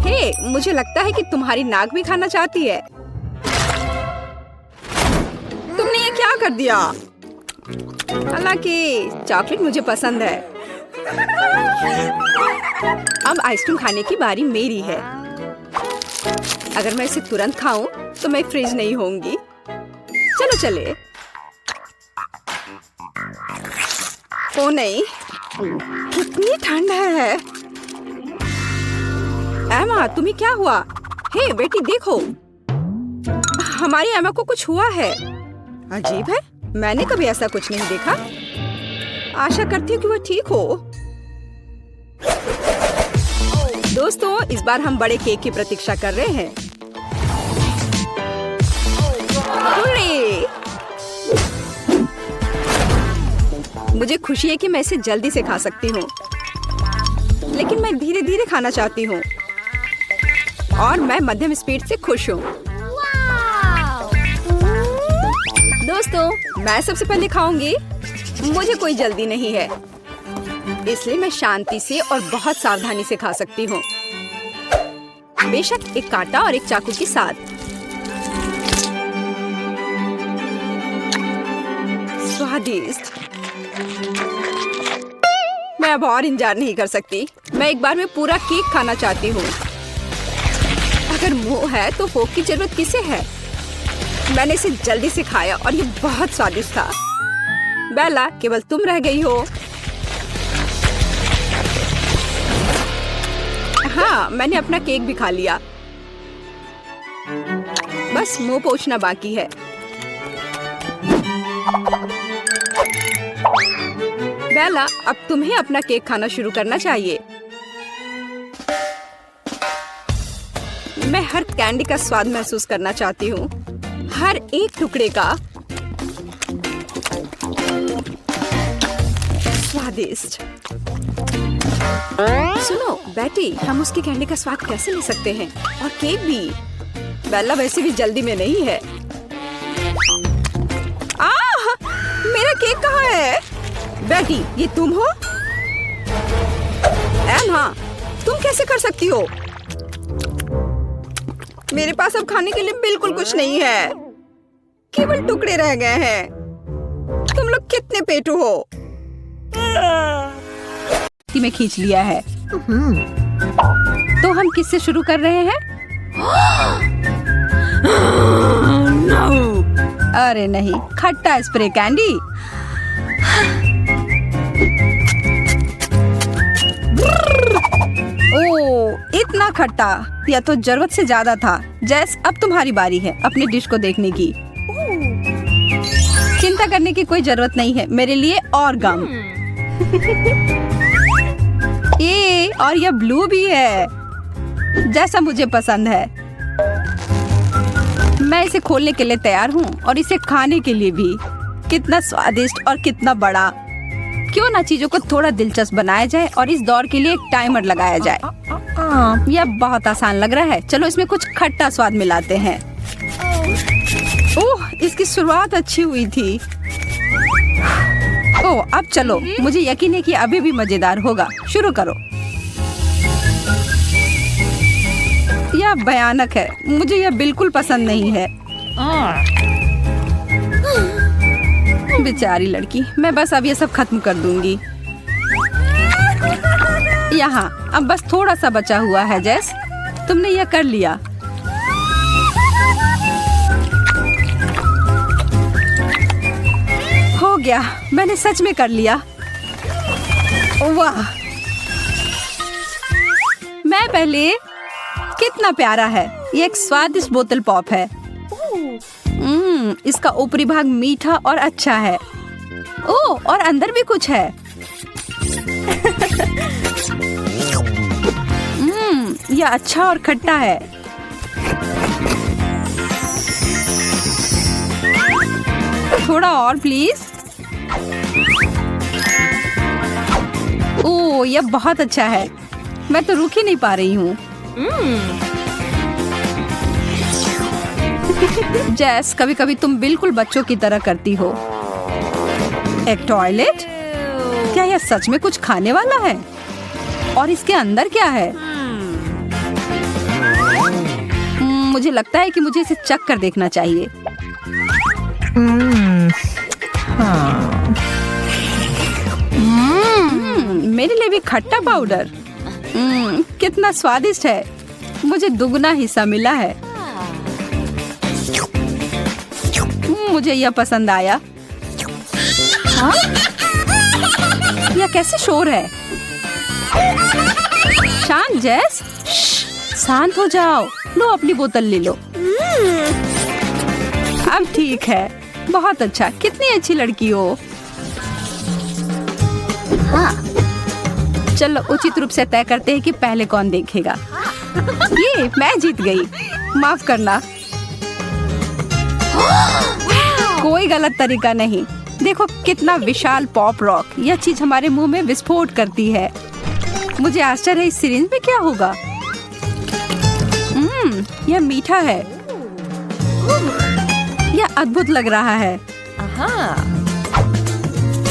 हे, मुझे लगता है कि तुम्हारी नाक भी खाना चाहती है। तुमने ये क्या कर दिया? हालांकि चॉकलेट मुझे पसंद है। अब आइसक्रीम खाने की बारी मेरी है। अगर मैं इसे तुरंत खाऊं तो मैं फ्रीज नहीं होंगी। चलो चले। ओ नहीं, कितनी ठंड है। एमा, तुम्हें क्या हुआ? हे बेटी, देखो, हमारी एमा को कुछ हुआ है। अजीब है, मैंने कभी ऐसा कुछ नहीं देखा। आशा करती हूँ कि वो ठीक हो। दोस्तों, इस बार हम बड़े केक की प्रतीक्षा कर रहे हैं। मुझे खुशी है कि मैं इसे जल्दी से खा सकती हूँ, लेकिन मैं धीरे धीरे खाना चाहती हूँ और मैं मध्यम स्पीड से खुश हूँ। दोस्तों, मैं सबसे पहले खाऊंगी। मुझे कोई जल्दी नहीं है, इसलिए मैं शांति से और बहुत सावधानी से खा सकती हूँ। बेशक एक कांटा और एक चाकू के साथ। स्वादिष्ट। मैं अब और इंतजार नहीं कर सकती। मैं एक बार में पूरा केक खाना चाहती हूँ। अगर मुंह है तो फोक की जरूरत किसे है? मैंने इसे जल्दी से खाया और ये बहुत स्वादिष्ट था। बेला, केवल तुम रह गई हो। हाँ, मैंने अपना केक भी खा लिया। बस मुंह पोंछना बाकी है। बेला, अब तुम्हें अपना केक खाना शुरू करना चाहिए। मैं हर कैंडी का स्वाद महसूस करना चाहती हूँ, हर एक टुकड़े का। स्वादिष्ट। सुनो बेटी, हम उसकी कैंडी का स्वाद कैसे ले सकते हैं? और केक भी। बेला वैसे भी जल्दी में नहीं है। मेरा केक कहाँ है? बेटी, ये तुम हो? एन, हाँ, तुम कैसे कर सकती हो? मेरे पास अब खाने के लिए बिल्कुल कुछ नहीं है, केवल टुकड़े रह गए हैं। तुम लोग कितने पेटू हो? मैं खींच लिया है। तो हम किससे शुरू कर रहे हैं? अरे नहीं, खट्टा स्प्रे कैंडी। ओह, इतना खट्टा, यह तो जरूरत से ज्यादा था। जैस, अब तुम्हारी बारी है अपने डिश को देखने की। चिंता करने की कोई जरूरत नहीं है मेरे लिए और गम। ये और यह ब्लू भी है, जैसा मुझे पसंद है। मैं इसे खोलने के लिए तैयार हूँ और इसे खाने के लिए भी। कितना स्वादिष्ट और कितना बड़ा। क्यों ना चीजों को थोड़ा दिलचस्प बनाया जाए और इस दौर के लिए एक टाइमर लगाया जाए। यह बहुत आसान लग रहा है। चलो इसमें कुछ खट्टा स्वाद मिलाते हैं। ओह, इसकी शुरुआत अच्छी हुई थी। ओह, अब चलो, मुझे यकीन है कि अभी भी मजेदार होगा। शुरू करो। यह भयानक है, मुझे यह बिल्कुल पसंद नहीं है। बेचारी लड़की, मैं बस अब ये सब खत्म कर दूंगी। यहाँ अब बस थोड़ा सा बचा हुआ है। जैस, तुमने यह कर लिया। हो गया, मैंने सच में कर लिया। वाह, मैं पहले। कितना प्यारा है। ये एक स्वादिष्ट बोतल पॉप है। इसका ऊपरी भाग मीठा और अच्छा है। ओह, और अंदर भी कुछ है। यह अच्छा और खट्टा है। थोड़ा और प्लीज। ओह, यह बहुत अच्छा है। मैं तो रुक ही नहीं पा रही हूँ। जैस, कभी कभी तुम बिल्कुल बच्चों की तरह करती हो। एक टॉयलेट? क्या यह सच में कुछ खाने वाला है? और इसके अंदर क्या है? मुझे लगता है कि मुझे इसे चख कर देखना चाहिए। मेरे लिए भी खट्टा पाउडर। कितना स्वादिष्ट है। मुझे दुगना हिस्सा मिला है। मुझे यह पसंद आया। हाँ? यह कैसे शोर है? शांत जैस, शांत हो जाओ। लो, अपनी बोतल ले लो। अब ठीक है। बहुत अच्छा। कितनी अच्छी लड़की हो। हाँ। चलो उचित रूप से तय करते हैं कि पहले कौन देखेगा। ये मैं जीत गई। माफ करना। कोई गलत तरीका नहीं। देखो कितना विशाल पॉप रॉक। यह चीज हमारे मुंह में विस्फोट करती है। मुझे आश्चर्य है इस सिरिंज में क्या होगा। यह मीठा है। यह अद्भुत लग रहा है।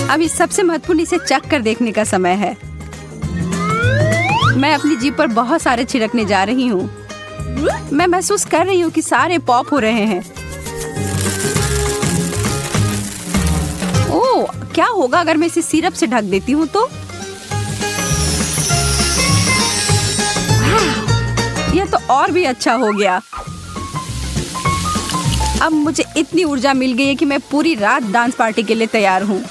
अब इस सबसे महत्वपूर्ण इसे चख कर देखने का समय है। मैं अपनी जीभ पर बहुत सारे छिड़कने जा रही हूँ। मैं महसूस कर रही हूँ कि सारे पॉप हो रहे हैं। ओह, क्या होगा अगर मैं इसे सिरप से ढक देती हूँ तो? यह तो और भी अच्छा हो गया। अब मुझे इतनी ऊर्जा मिल गई है कि मैं पूरी रात डांस पार्टी के लिए तैयार हूँ।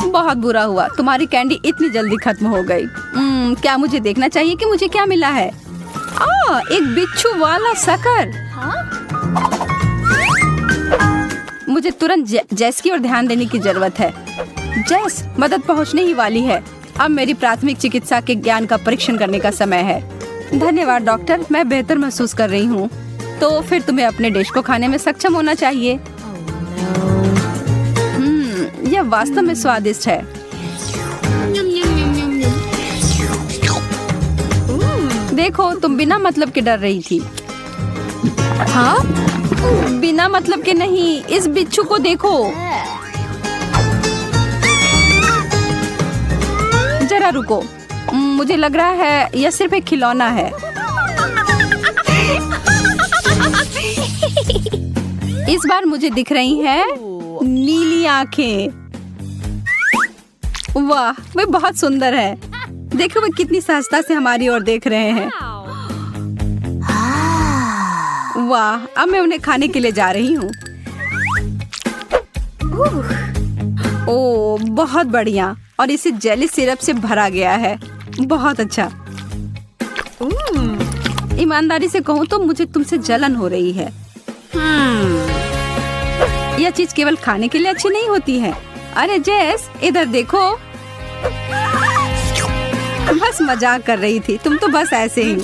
बहुत बुरा हुआ, तुम्हारी कैंडी इतनी जल्दी खत्म हो गई। क्या मुझे देखना चाहिए कि मुझे क्या मिला है? एक बिच्छू वाला शक्कर। मुझे तुरंत जैस की ओर ध्यान देने की जरूरत है। जैस, मदद पहुंचने ही वाली है। अब मेरी प्राथमिक चिकित्सा के ज्ञान का परीक्षण करने का समय है। धन्यवाद डॉक्टर, मैं बेहतर महसूस कर रही हूँ। तो फिर तुम्हें अपने डिश को खाने में सक्षम होना चाहिए। यह वास्तव में स्वादिष्ट है। देखो, तुम बिना मतलब के डर रही थी। हाँ? बिना मतलब के नहीं, इस बिच्छू को देखो। जरा रुको, मुझे लग रहा है यह सिर्फ एक खिलौना है। इस बार मुझे दिख रही है नीली आंखें। वाह, वे बहुत सुंदर है। देखो वे कितनी सहजता से हमारी ओर देख रहे हैं। वाह, अब मैं उन्हें खाने के लिए जा रही हूँ। ओह, बहुत बढ़िया। और इसे जेली सिरप से भरा गया है। बहुत अच्छा। ईमानदारी से कहूँ तो मुझे तुमसे जलन हो रही है। यह चीज केवल खाने के लिए अच्छी नहीं होती है। अरे जेस, इधर देखो। बस मजाक कर रही थी, तुम तो बस ऐसे ही।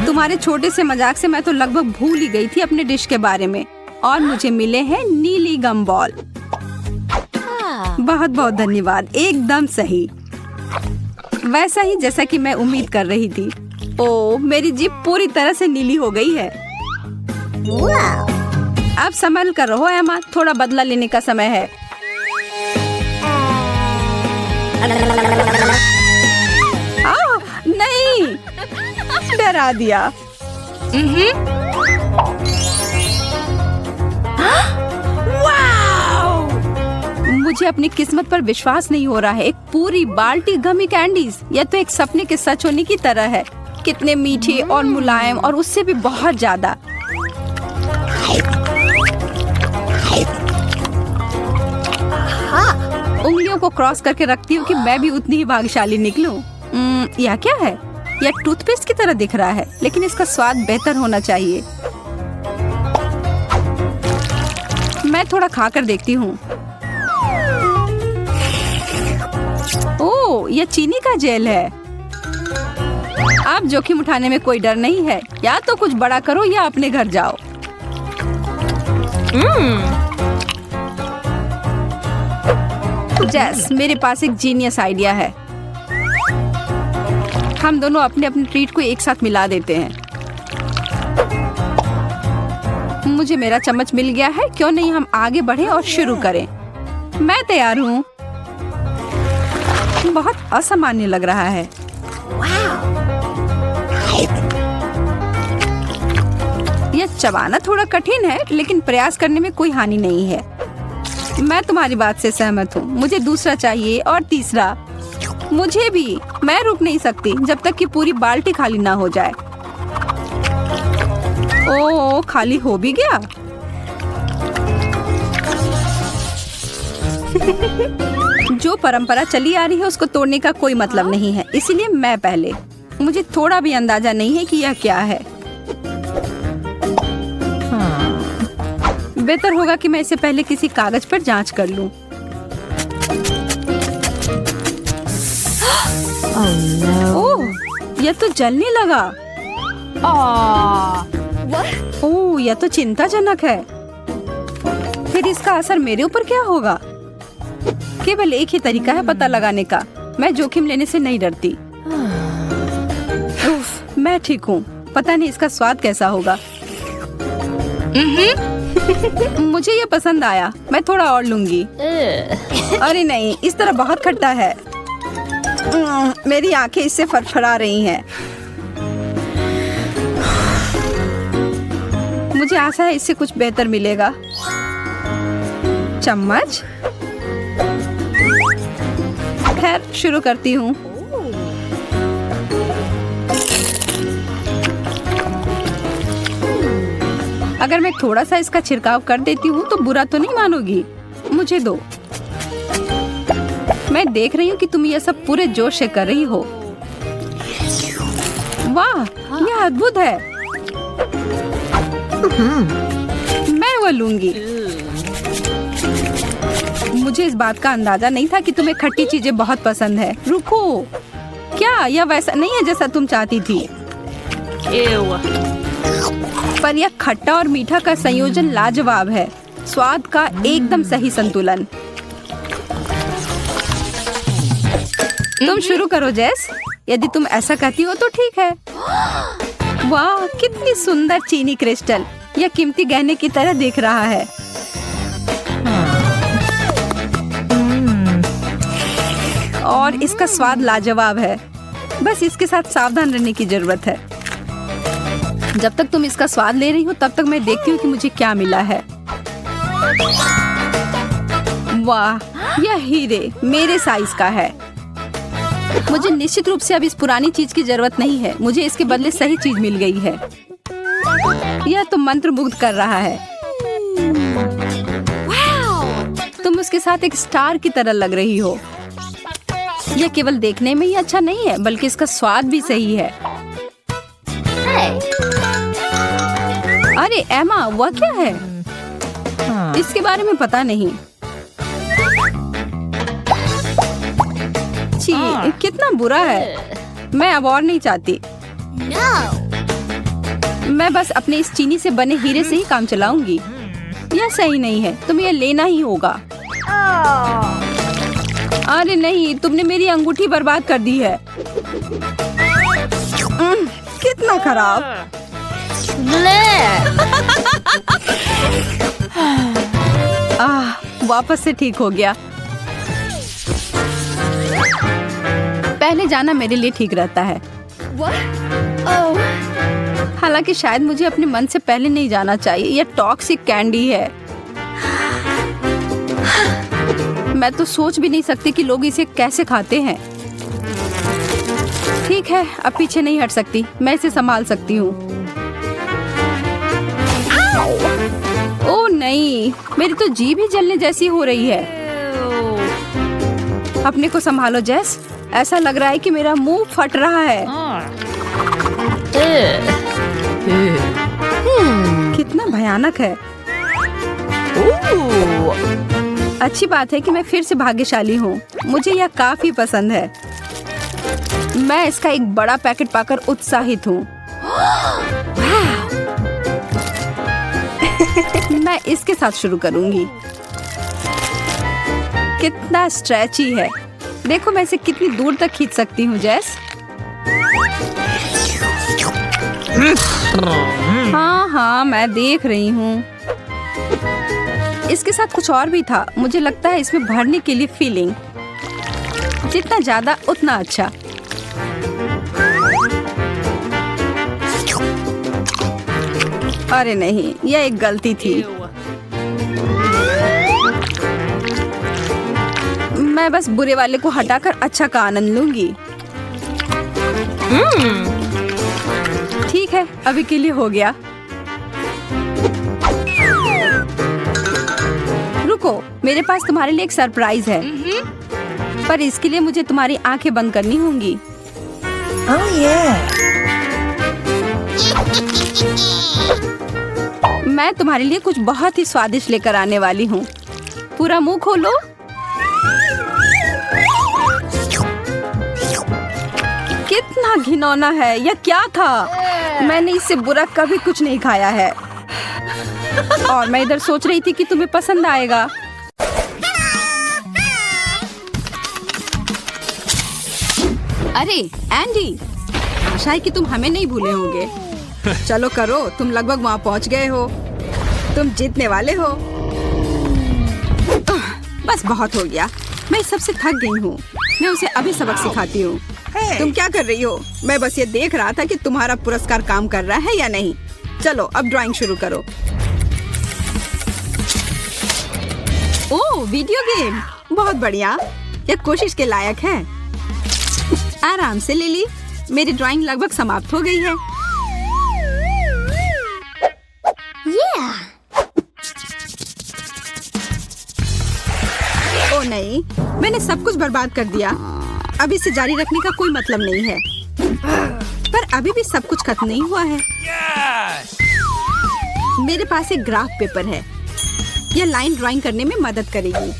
तुम्हारे छोटे से मजाक से मैं तो लगभग भूल ही गई थी अपने डिश के बारे में। और मुझे मिले हैं नीली गम बॉल। बहुत बहुत धन्यवाद, एकदम सही, वैसा ही जैसा कि मैं उम्मीद कर रही थी। ओह, मेरी जीभ पूरी तरह से नीली हो गई है। अब संभल कर रहो एमा, थोड़ा बदला लेने का समय है। नहीं, डरा दिया। मुझे अपनी किस्मत पर विश्वास नहीं हो रहा है। एक पूरी बाल्टी गमी कैंडीज, यह तो एक सपने के सच होने की तरह है। कितने मीठे और मुलायम, और उससे भी बहुत ज्यादा। उंगलियों को क्रॉस करके रखती हूँ कि मैं भी उतनी ही भाग्यशाली निकलूं। यह क्या है? यह टूथपेस्ट की तरह दिख रहा है, लेकिन इसका स्वाद बेहतर होना चाहिए। मैं थोड़ा खाकर देखती हूँ। ओह, यह चीनी का जेल है। अब जोखिम उठाने में कोई डर नहीं है। या तो कुछ बड़ा करो या अपने घर जाओ। जेस, मेरे पास एक जीनियस आइडिया है। हम दोनों अपने अपने ट्रीट को एक साथ मिला देते हैं। मुझे मेरा चम्मच मिल गया है, क्यों नहीं हम आगे बढ़े और शुरू करें। मैं तैयार हूँ। बहुत असामान्य लग रहा है। यह चबाना थोड़ा कठिन है, लेकिन प्रयास करने में कोई हानि नहीं है। मैं तुम्हारी बात से सहमत हूँ। मुझे दूसरा चाहिए और तीसरा। मुझे भी। मैं रुक नहीं सकती जब तक कि पूरी बाल्टी खाली ना हो जाए। ओह, खाली हो भी गया। जो परंपरा चली आ रही है उसको तोड़ने का कोई मतलब नहीं है, इसीलिए मैं पहले। मुझे थोड़ा भी अंदाजा नहीं है कि यह क्या है। बेहतर होगा कि मैं इसे पहले किसी कागज पर जांच कर लूं। ओह, यह तो जलने लगा। ओह, यह तो चिंताजनक है। फिर इसका असर मेरे ऊपर क्या होगा? केवल एक ही तरीका है पता लगाने का। मैं जोखिम लेने से नहीं डरती। उफ, मैं ठीक हूँ। पता नहीं इसका स्वाद कैसा होगा। मुझे ये पसंद आया। मैं थोड़ा और लूंगी। अरे नहीं, इस तरह बहुत खट्टा है। मेरी आंखें इससे फड़फड़ा रही हैं। मुझे आशा है इससे कुछ बेहतर मिलेगा। चम्मच। खैर, शुरू करती हूँ। अगर मैं थोड़ा सा इसका छिड़काव कर देती हूँ तो बुरा तो नहीं मानोगी? मुझे दो। मैं देख रही हूँ कि तुम ये सब पूरे जोश से कर रही हो। वाह, यह अद्भुत है। मैं वो लूंगी। मुझे इस बात का अंदाजा नहीं था कि तुम्हें खट्टी चीजें बहुत पसंद है। रुको, क्या यह वैसा नहीं है जैसा तुम चाहती थी? पर यह खट्टा और मीठा का संयोजन लाजवाब है। स्वाद का एकदम सही संतुलन। तुम शुरू करो जेस। यदि तुम ऐसा कहती हो तो ठीक है। वाह, कितनी सुंदर चीनी क्रिस्टल, यह कीमती गहने की तरह दिख रहा है। और इसका स्वाद लाजवाब है। बस इसके साथ सावधान रहने की जरूरत है। जब तक तुम इसका स्वाद ले रही हो तब तक मैं देखती हूँ कि मुझे क्या मिला है। वाह, यह हीरे मेरे साइज का है। मुझे निश्चित रूप से अब इस पुरानी चीज की जरूरत नहीं है। मुझे इसके बदले सही चीज मिल गई है। यह तो मंत्रमुग्ध कर रहा है। तुम उसके साथ एक स्टार की तरह लग रही हो। यह केवल देखने में ही अच्छा नहीं है बल्कि इसका स्वाद भी सही है। अरे एमा, वह क्या है? इसके बारे में पता नहीं। छी, कितना बुरा है। मैं अब और नहीं चाहती। मैं बस अपने इस चीनी से बने हीरे से ही काम चलाऊंगी। यह सही नहीं है, तुम्हें यह लेना ही होगा। अरे नहीं, तुमने मेरी अंगूठी बर्बाद कर दी है। कितना खराब। वापस से ठीक हो गया। पहले जाना मेरे लिए ठीक रहता है। हालांकि शायद मुझे अपने मन से पहले नहीं जाना चाहिए। यह टॉक्सिक कैंडी है। मैं तो सोच भी नहीं सकती कि लोग इसे कैसे खाते हैं। ठीक है, अब पीछे नहीं हट सकती। मैं इसे संभाल सकती हूँ। ओह नहीं, मेरी तो जीभ ही जलने जैसी हो रही है। अपने को संभालो जेस, ऐसा लग रहा है कि मेरा मुंह फट रहा है। कितना भयानक है। अच्छी बात है कि मैं फिर से भाग्यशाली हूँ। मुझे यह काफी पसंद है। मैं इसका एक बड़ा पैकेट पाकर उत्साहित हूँ। मैं इसके साथ शुरू करूंगी। कितना स्ट्रेची है। देखो मैं इसे कितनी दूर तक खींच सकती हूँ जेस। हाँ, मैं देख रही हूँ। इसके साथ कुछ और भी था। मुझे लगता है इसमें भरने के लिए फीलिंग। जितना ज्यादा उतना अच्छा। अरे नहीं, यह एक गलती थी। मैं बस बुरे वाले को हटाकर अच्छा का आनंद लूंगी। ठीक है, अभी के लिए हो गया। रुको, मेरे पास तुम्हारे लिए एक सरप्राइज है। पर इसके लिए मुझे तुम्हारी आंखें बंद करनी होंगी। मैं तुम्हारे लिए कुछ बहुत ही स्वादिष्ट लेकर आने वाली हूँ। पूरा मुंह खोलो। कितना घिनौना है। यह क्या था? मैंने इससे बुरा कभी कुछ नहीं खाया है। और मैं इधर सोच रही थी कि तुम्हें पसंद आएगा। अरे एंडी, आशा है कि तुम हमें नहीं भूले होंगे। चलो करो, तुम लगभग वहाँ पहुँच गए हो। तुम जीतने वाले हो। बस बहुत हो गया। मैं इस सबसे थक गई हूँ। मैं उसे अभी सबक सिखाती हूँ। तुम क्या कर रही हो? मैं बस ये देख रहा था कि तुम्हारा पुरस्कार काम कर रहा है या नहीं। चलो अब ड्राइंग शुरू करो। ओह, वीडियो गेम, बहुत बढ़िया। यह कोशिश के लायक है। आराम से लिली, मेरी ड्राइंग लगभग समाप्त हो गई है। ओह नहीं, मैंने सब कुछ बर्बाद कर दिया। अब इसे जारी रखने का कोई मतलब नहीं है। पर अभी भी सब कुछ खत्म नहीं हुआ है। मेरे पास एक ग्राफ पेपर है। यह लाइन ड्राइंग करने में मदद करेगी।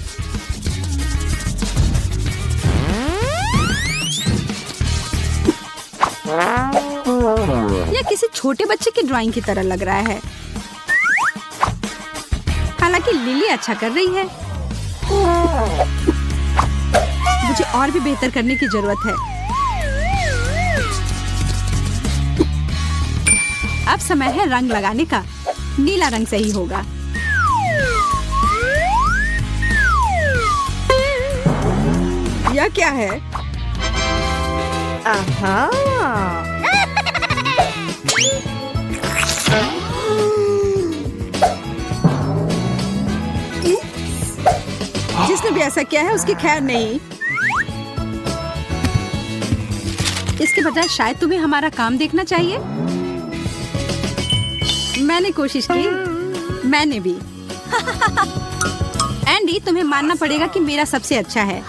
यह किसी छोटे बच्चे की ड्राइंग की तरह लग रहा है। हालांकि लिली अच्छा कर रही है। मुझे और भी बेहतर करने की जरूरत है। अब समय है रंग लगाने का। नीला रंग सही होगा। यह क्या है? जिसने भी ऐसा किया है उसकी खैर नहीं। इसके बजाय शायद तुम्हें हमारा काम देखना चाहिए। मैंने कोशिश की। मैंने भी। एंडी, तुम्हें मानना पड़ेगा कि मेरा सबसे अच्छा है।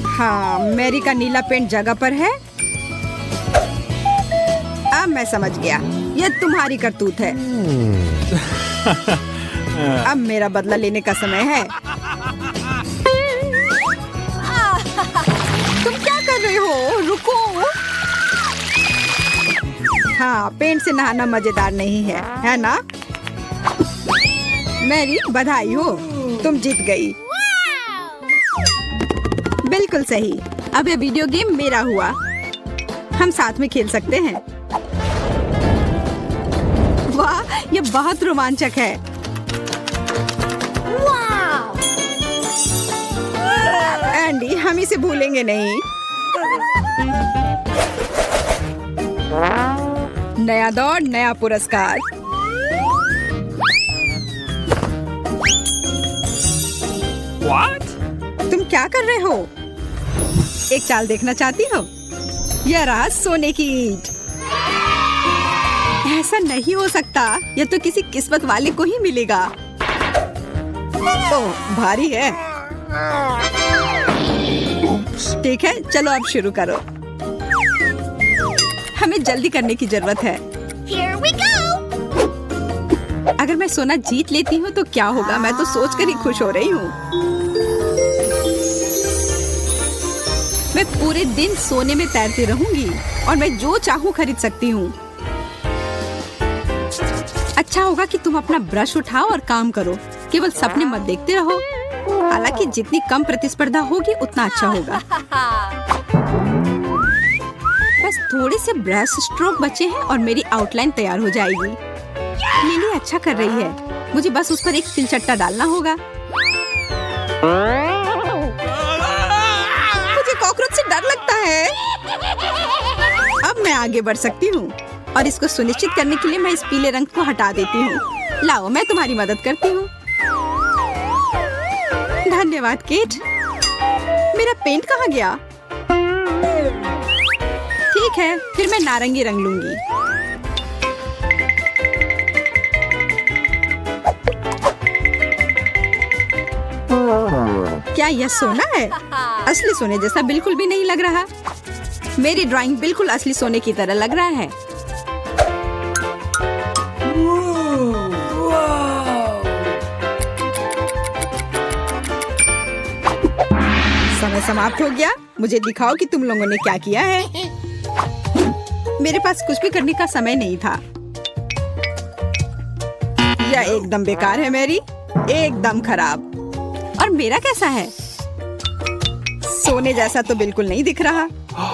हाँ, मैरी का नीला पेंट जगह पर है। अब मैं समझ गया, यह तुम्हारी करतूत है। अब मेरा बदला लेने का समय है। तुम क्या कर रहे हो? रुको। हाँ, पेंट से नहाना मजेदार नहीं है ना? मैरी, बधाई हो, तुम जीत गई। बिल्कुल सही। अब यह वीडियो गेम मेरा हुआ। हम साथ में खेल सकते हैं। वाह, यह बहुत रोमांचक है। एंडी, हम इसे भूलेंगे नहीं। नया दौर, नया पुरस्कार। What? तुम क्या कर रहे हो? एक चाल देखना चाहती हो? यह रहा सोने की ईंट। ऐसा नहीं हो सकता। यह तो किसी किस्मत वाले को ही मिलेगा। ओह, भारी है। ठीक है, चलो अब शुरू करो। हमें जल्दी करने की जरूरत है। Here we go! अगर मैं सोना जीत लेती हूँ तो क्या होगा? मैं तो सोचकर ही खुश हो रही हूँ। मैं पूरे दिन सोने में तैरती रहूंगी और मैं जो चाहूँ खरीद सकती हूँ। अच्छा होगा कि तुम अपना ब्रश उठाओ और काम करो। केवल सपने मत देखते रहो। हालांकि जितनी कम प्रतिस्पर्धा होगी उतना अच्छा होगा। बस थोड़े से ब्रश स्ट्रोक बचे हैं और मेरी आउटलाइन तैयार हो जाएगी। लिली अच्छा कर रही है। मुझे बस उस पर एक सिलचट्टा डालना होगा। मुझे कॉकरोच से डर लगता है। अब मैं आगे बढ़ सकती हूँ और इसको सुनिश्चित करने के लिए मैं इस पीले रंग को हटा देती हूँ। लाओ, मैं तुम्हारी मदद करती हूँ। धन्यवाद केट। मेरा पेंट कहाँ गया? ठीक है, फिर मैं नारंगी रंग लूंगी। क्या यह सोना है? असली सोने जैसा बिल्कुल भी नहीं लग रहा। मेरी ड्राइंग बिल्कुल असली सोने की तरह लग रहा है। समय समाप्त हो गया। मुझे दिखाओ कि तुम लोगों ने क्या किया है। मेरे पास कुछ भी करने का समय नहीं था। यह एकदम बेकार है मैरी, एकदम खराब। और मेरा कैसा है? सोने जैसा तो बिल्कुल नहीं दिख रहा,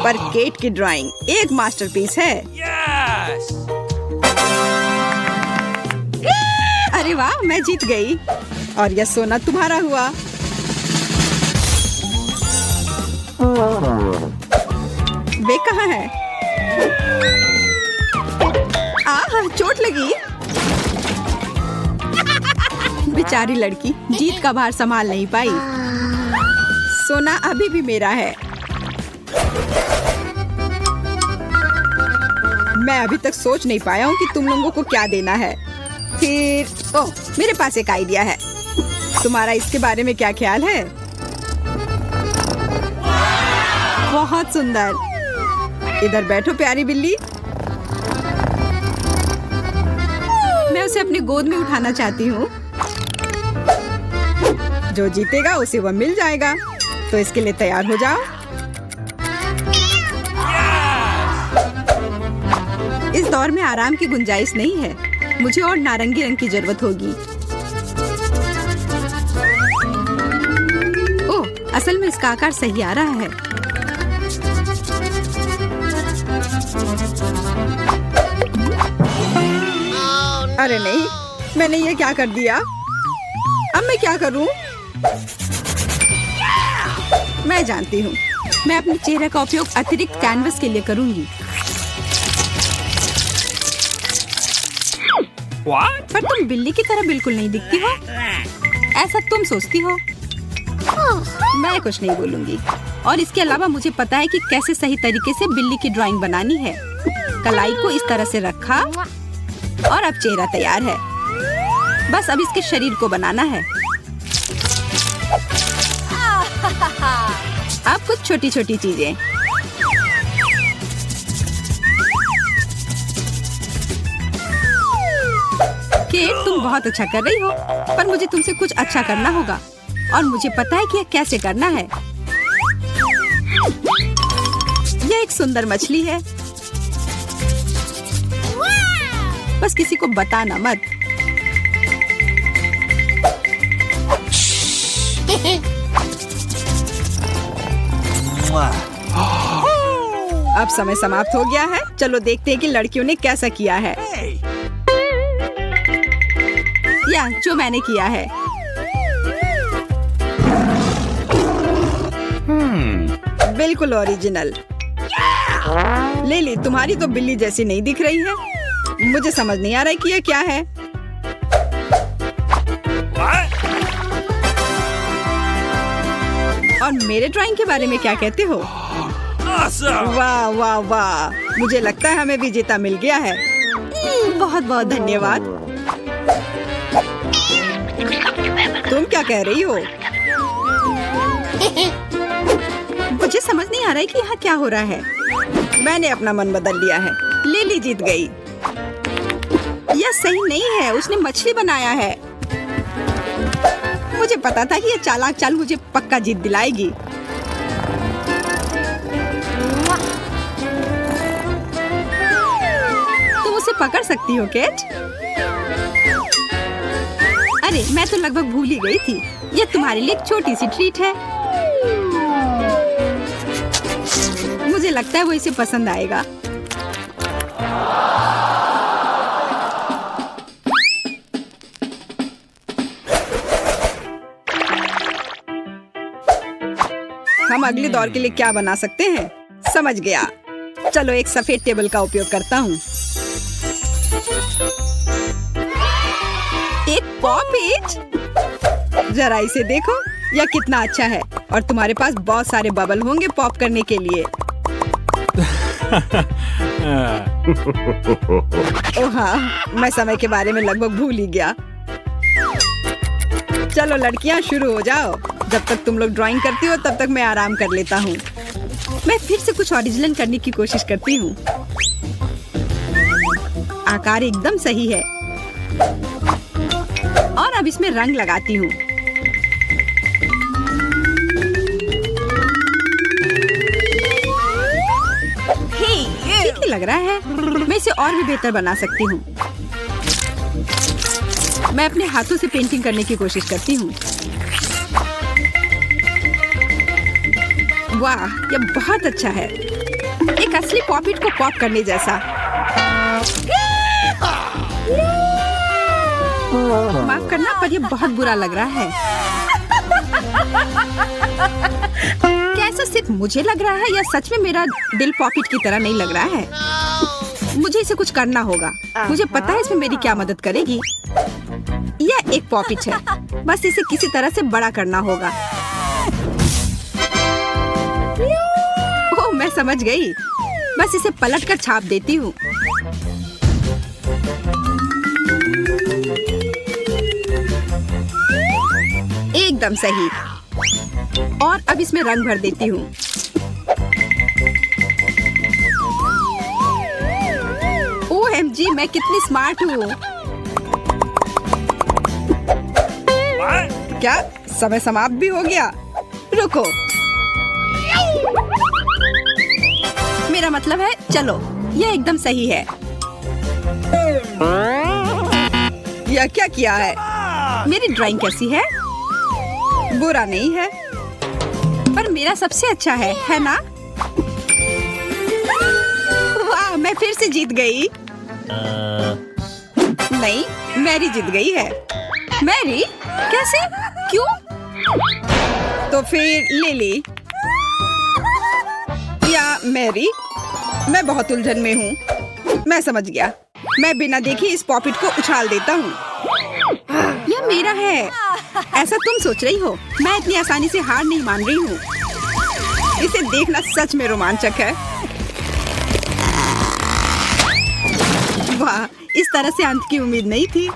पर केट की ड्राइंग एक मास्टरपीस है। Yes! अरे वाह, मैं जीत गई और यह सोना तुम्हारा हुआ। वे कहाँ है? आह, चोट लगी। बेचारी लड़की जीत का भार संभाल नहीं पाई। सोना अभी भी मेरा है। मैं अभी तक सोच नहीं पाया हूँ कि तुम लोगों को क्या देना है। फिर ओह, मेरे पास एक आइडिया है। तुम्हारा इसके बारे में क्या ख्याल है? बहुत सुंदर। इधर बैठो प्यारी बिल्ली। मैं उसे अपनी गोद में उठाना चाहती हूँ। जो जीतेगा उसे वह मिल जाएगा। तो इसके लिए तैयार हो जाओ। इस दौर में आराम की गुंजाइश नहीं है। मुझे और नारंगी रंग की जरूरत होगी। ओह, असल में इसका आकार सही आ रहा है। अरे नहीं, मैंने ये क्या कर दिया? अब मैं क्या करूं? मैं जानती हूँ, मैं अपने चेहरे का उपयोग अतिरिक्त कैनवस के लिए करूंगी। What? पर तुम बिल्ली की तरह बिल्कुल नहीं दिखती हो, ऐसा तुम सोचती हो। मैं कुछ नहीं बोलूंगी। और इसके अलावा मुझे पता है कि कैसे सही तरीके से बिल्ली की ड्राइंग बनानी है। कलाई को इस तरह से रखा और अब चेहरा तैयार है। बस अब इसके शरीर को बनाना है। अब कुछ छोटी छोटी चीजें। केट, तुम बहुत अच्छा कर रही हो, पर मुझे तुमसे कुछ अच्छा करना होगा और मुझे पता है कि यह कैसे करना है। यह एक सुंदर मछली है, बस किसी को बताना मत। अब समय समाप्त हो गया है। चलो देखते हैं कि लड़कियों ने कैसा किया है। या जो मैंने किया है। बिल्कुल ओरिजिनल। लिली, तुम्हारी तो बिल्ली जैसी नहीं दिख रही है। मुझे समझ नहीं आ रहा है कि ये क्या है। What? और मेरे ड्राइंग के बारे में क्या कहते हो? Awesome! वाह वाह वाह, मुझे लगता है हमें विजेता मिल गया है। बहुत बहुत धन्यवाद। तुम क्या कह रही हो? मुझे समझ नहीं आ रहा है कि यहाँ क्या हो रहा है। मैंने अपना मन बदल लिया है। लिली जीत गई। यह सही नहीं है, उसने मछली बनाया है। मुझे पता था कि यह चालाक चाल मुझे पक्का जीत दिलाएगी। तुम उसे पकड़ सकती हो केट? अरे मैं तो लगभग भूल ही गई थी। यह तुम्हारे लिए एक छोटी सी ट्रीट है। मुझे लगता है वो इसे पसंद आएगा। हम अगले दौर के लिए क्या बना सकते हैं? समझ गया। चलो एक सफेद टेबल का उपयोग करता हूँ। एक पॉप। जरा इसे देखो, यह कितना अच्छा है। और तुम्हारे पास बहुत सारे बबल होंगे पॉप करने के लिए। ओह हाँ, मैं समय के बारे में लगभग भूल ही गया। चलो लड़कियां शुरू हो जाओ। जब तक तुम लोग ड्राइंग करती हो तब तक मैं आराम कर लेता हूँ। मैं फिर से कुछ ओरिजिनल करने की कोशिश करती हूँ। आकार एकदम सही है। और अब इसमें रंग लगाती हूँ। ठीक ही लग रहा है। मैं इसे और भी बेहतर बना सकती हूँ। मैं अपने हाथों से पेंटिंग करने की कोशिश करती हूँ। वाह, ये बहुत अच्छा है। एक असली पॉपिट को पॉप करने जैसा। माफ करना, पर ये बहुत बुरा लग रहा है। क्या ऐसा सिर्फ मुझे लग रहा है या सच में मेरा दिल पॉपिट की तरह नहीं लग रहा है? मुझे इसे कुछ करना होगा। मुझे पता है इसमें मेरी क्या मदद करेगी। यह एक पॉपिट है, बस इसे किसी तरह से बड़ा करना होगा। ओह, मैं समझ गई। बस इसे पलट कर छाप देती हूँ। एकदम सही। और अब इसमें रंग भर देती हूँ। OMG, मैं कितनी स्मार्ट हूँ। What? क्या समय समाप्त भी हो गया? रुको, मेरा मतलब है चलो, यह एकदम सही है। यह क्या किया है? मेरी ड्राइंग कैसी है? बुरा नहीं है, पर मेरा सबसे अच्छा है ना? वाह, मैं फिर से जीत गई। नहीं, मैरी जीत गई है। मैरी? कैसे? क्यों? तो फिर लिली या मैरी? मैं बहुत उलझन में हूँ। मैं समझ गया। मैं बिना देखे इस पॉपिट को उछाल देता हूँ। यह मेरा है। ऐसा तुम सोच रही हो? मैं इतनी आसानी से हार नहीं मान रही हूँ। इसे देखना सच में रोमांचक है। वाह, इस तरह से अंत की उम्मीद नहीं थी।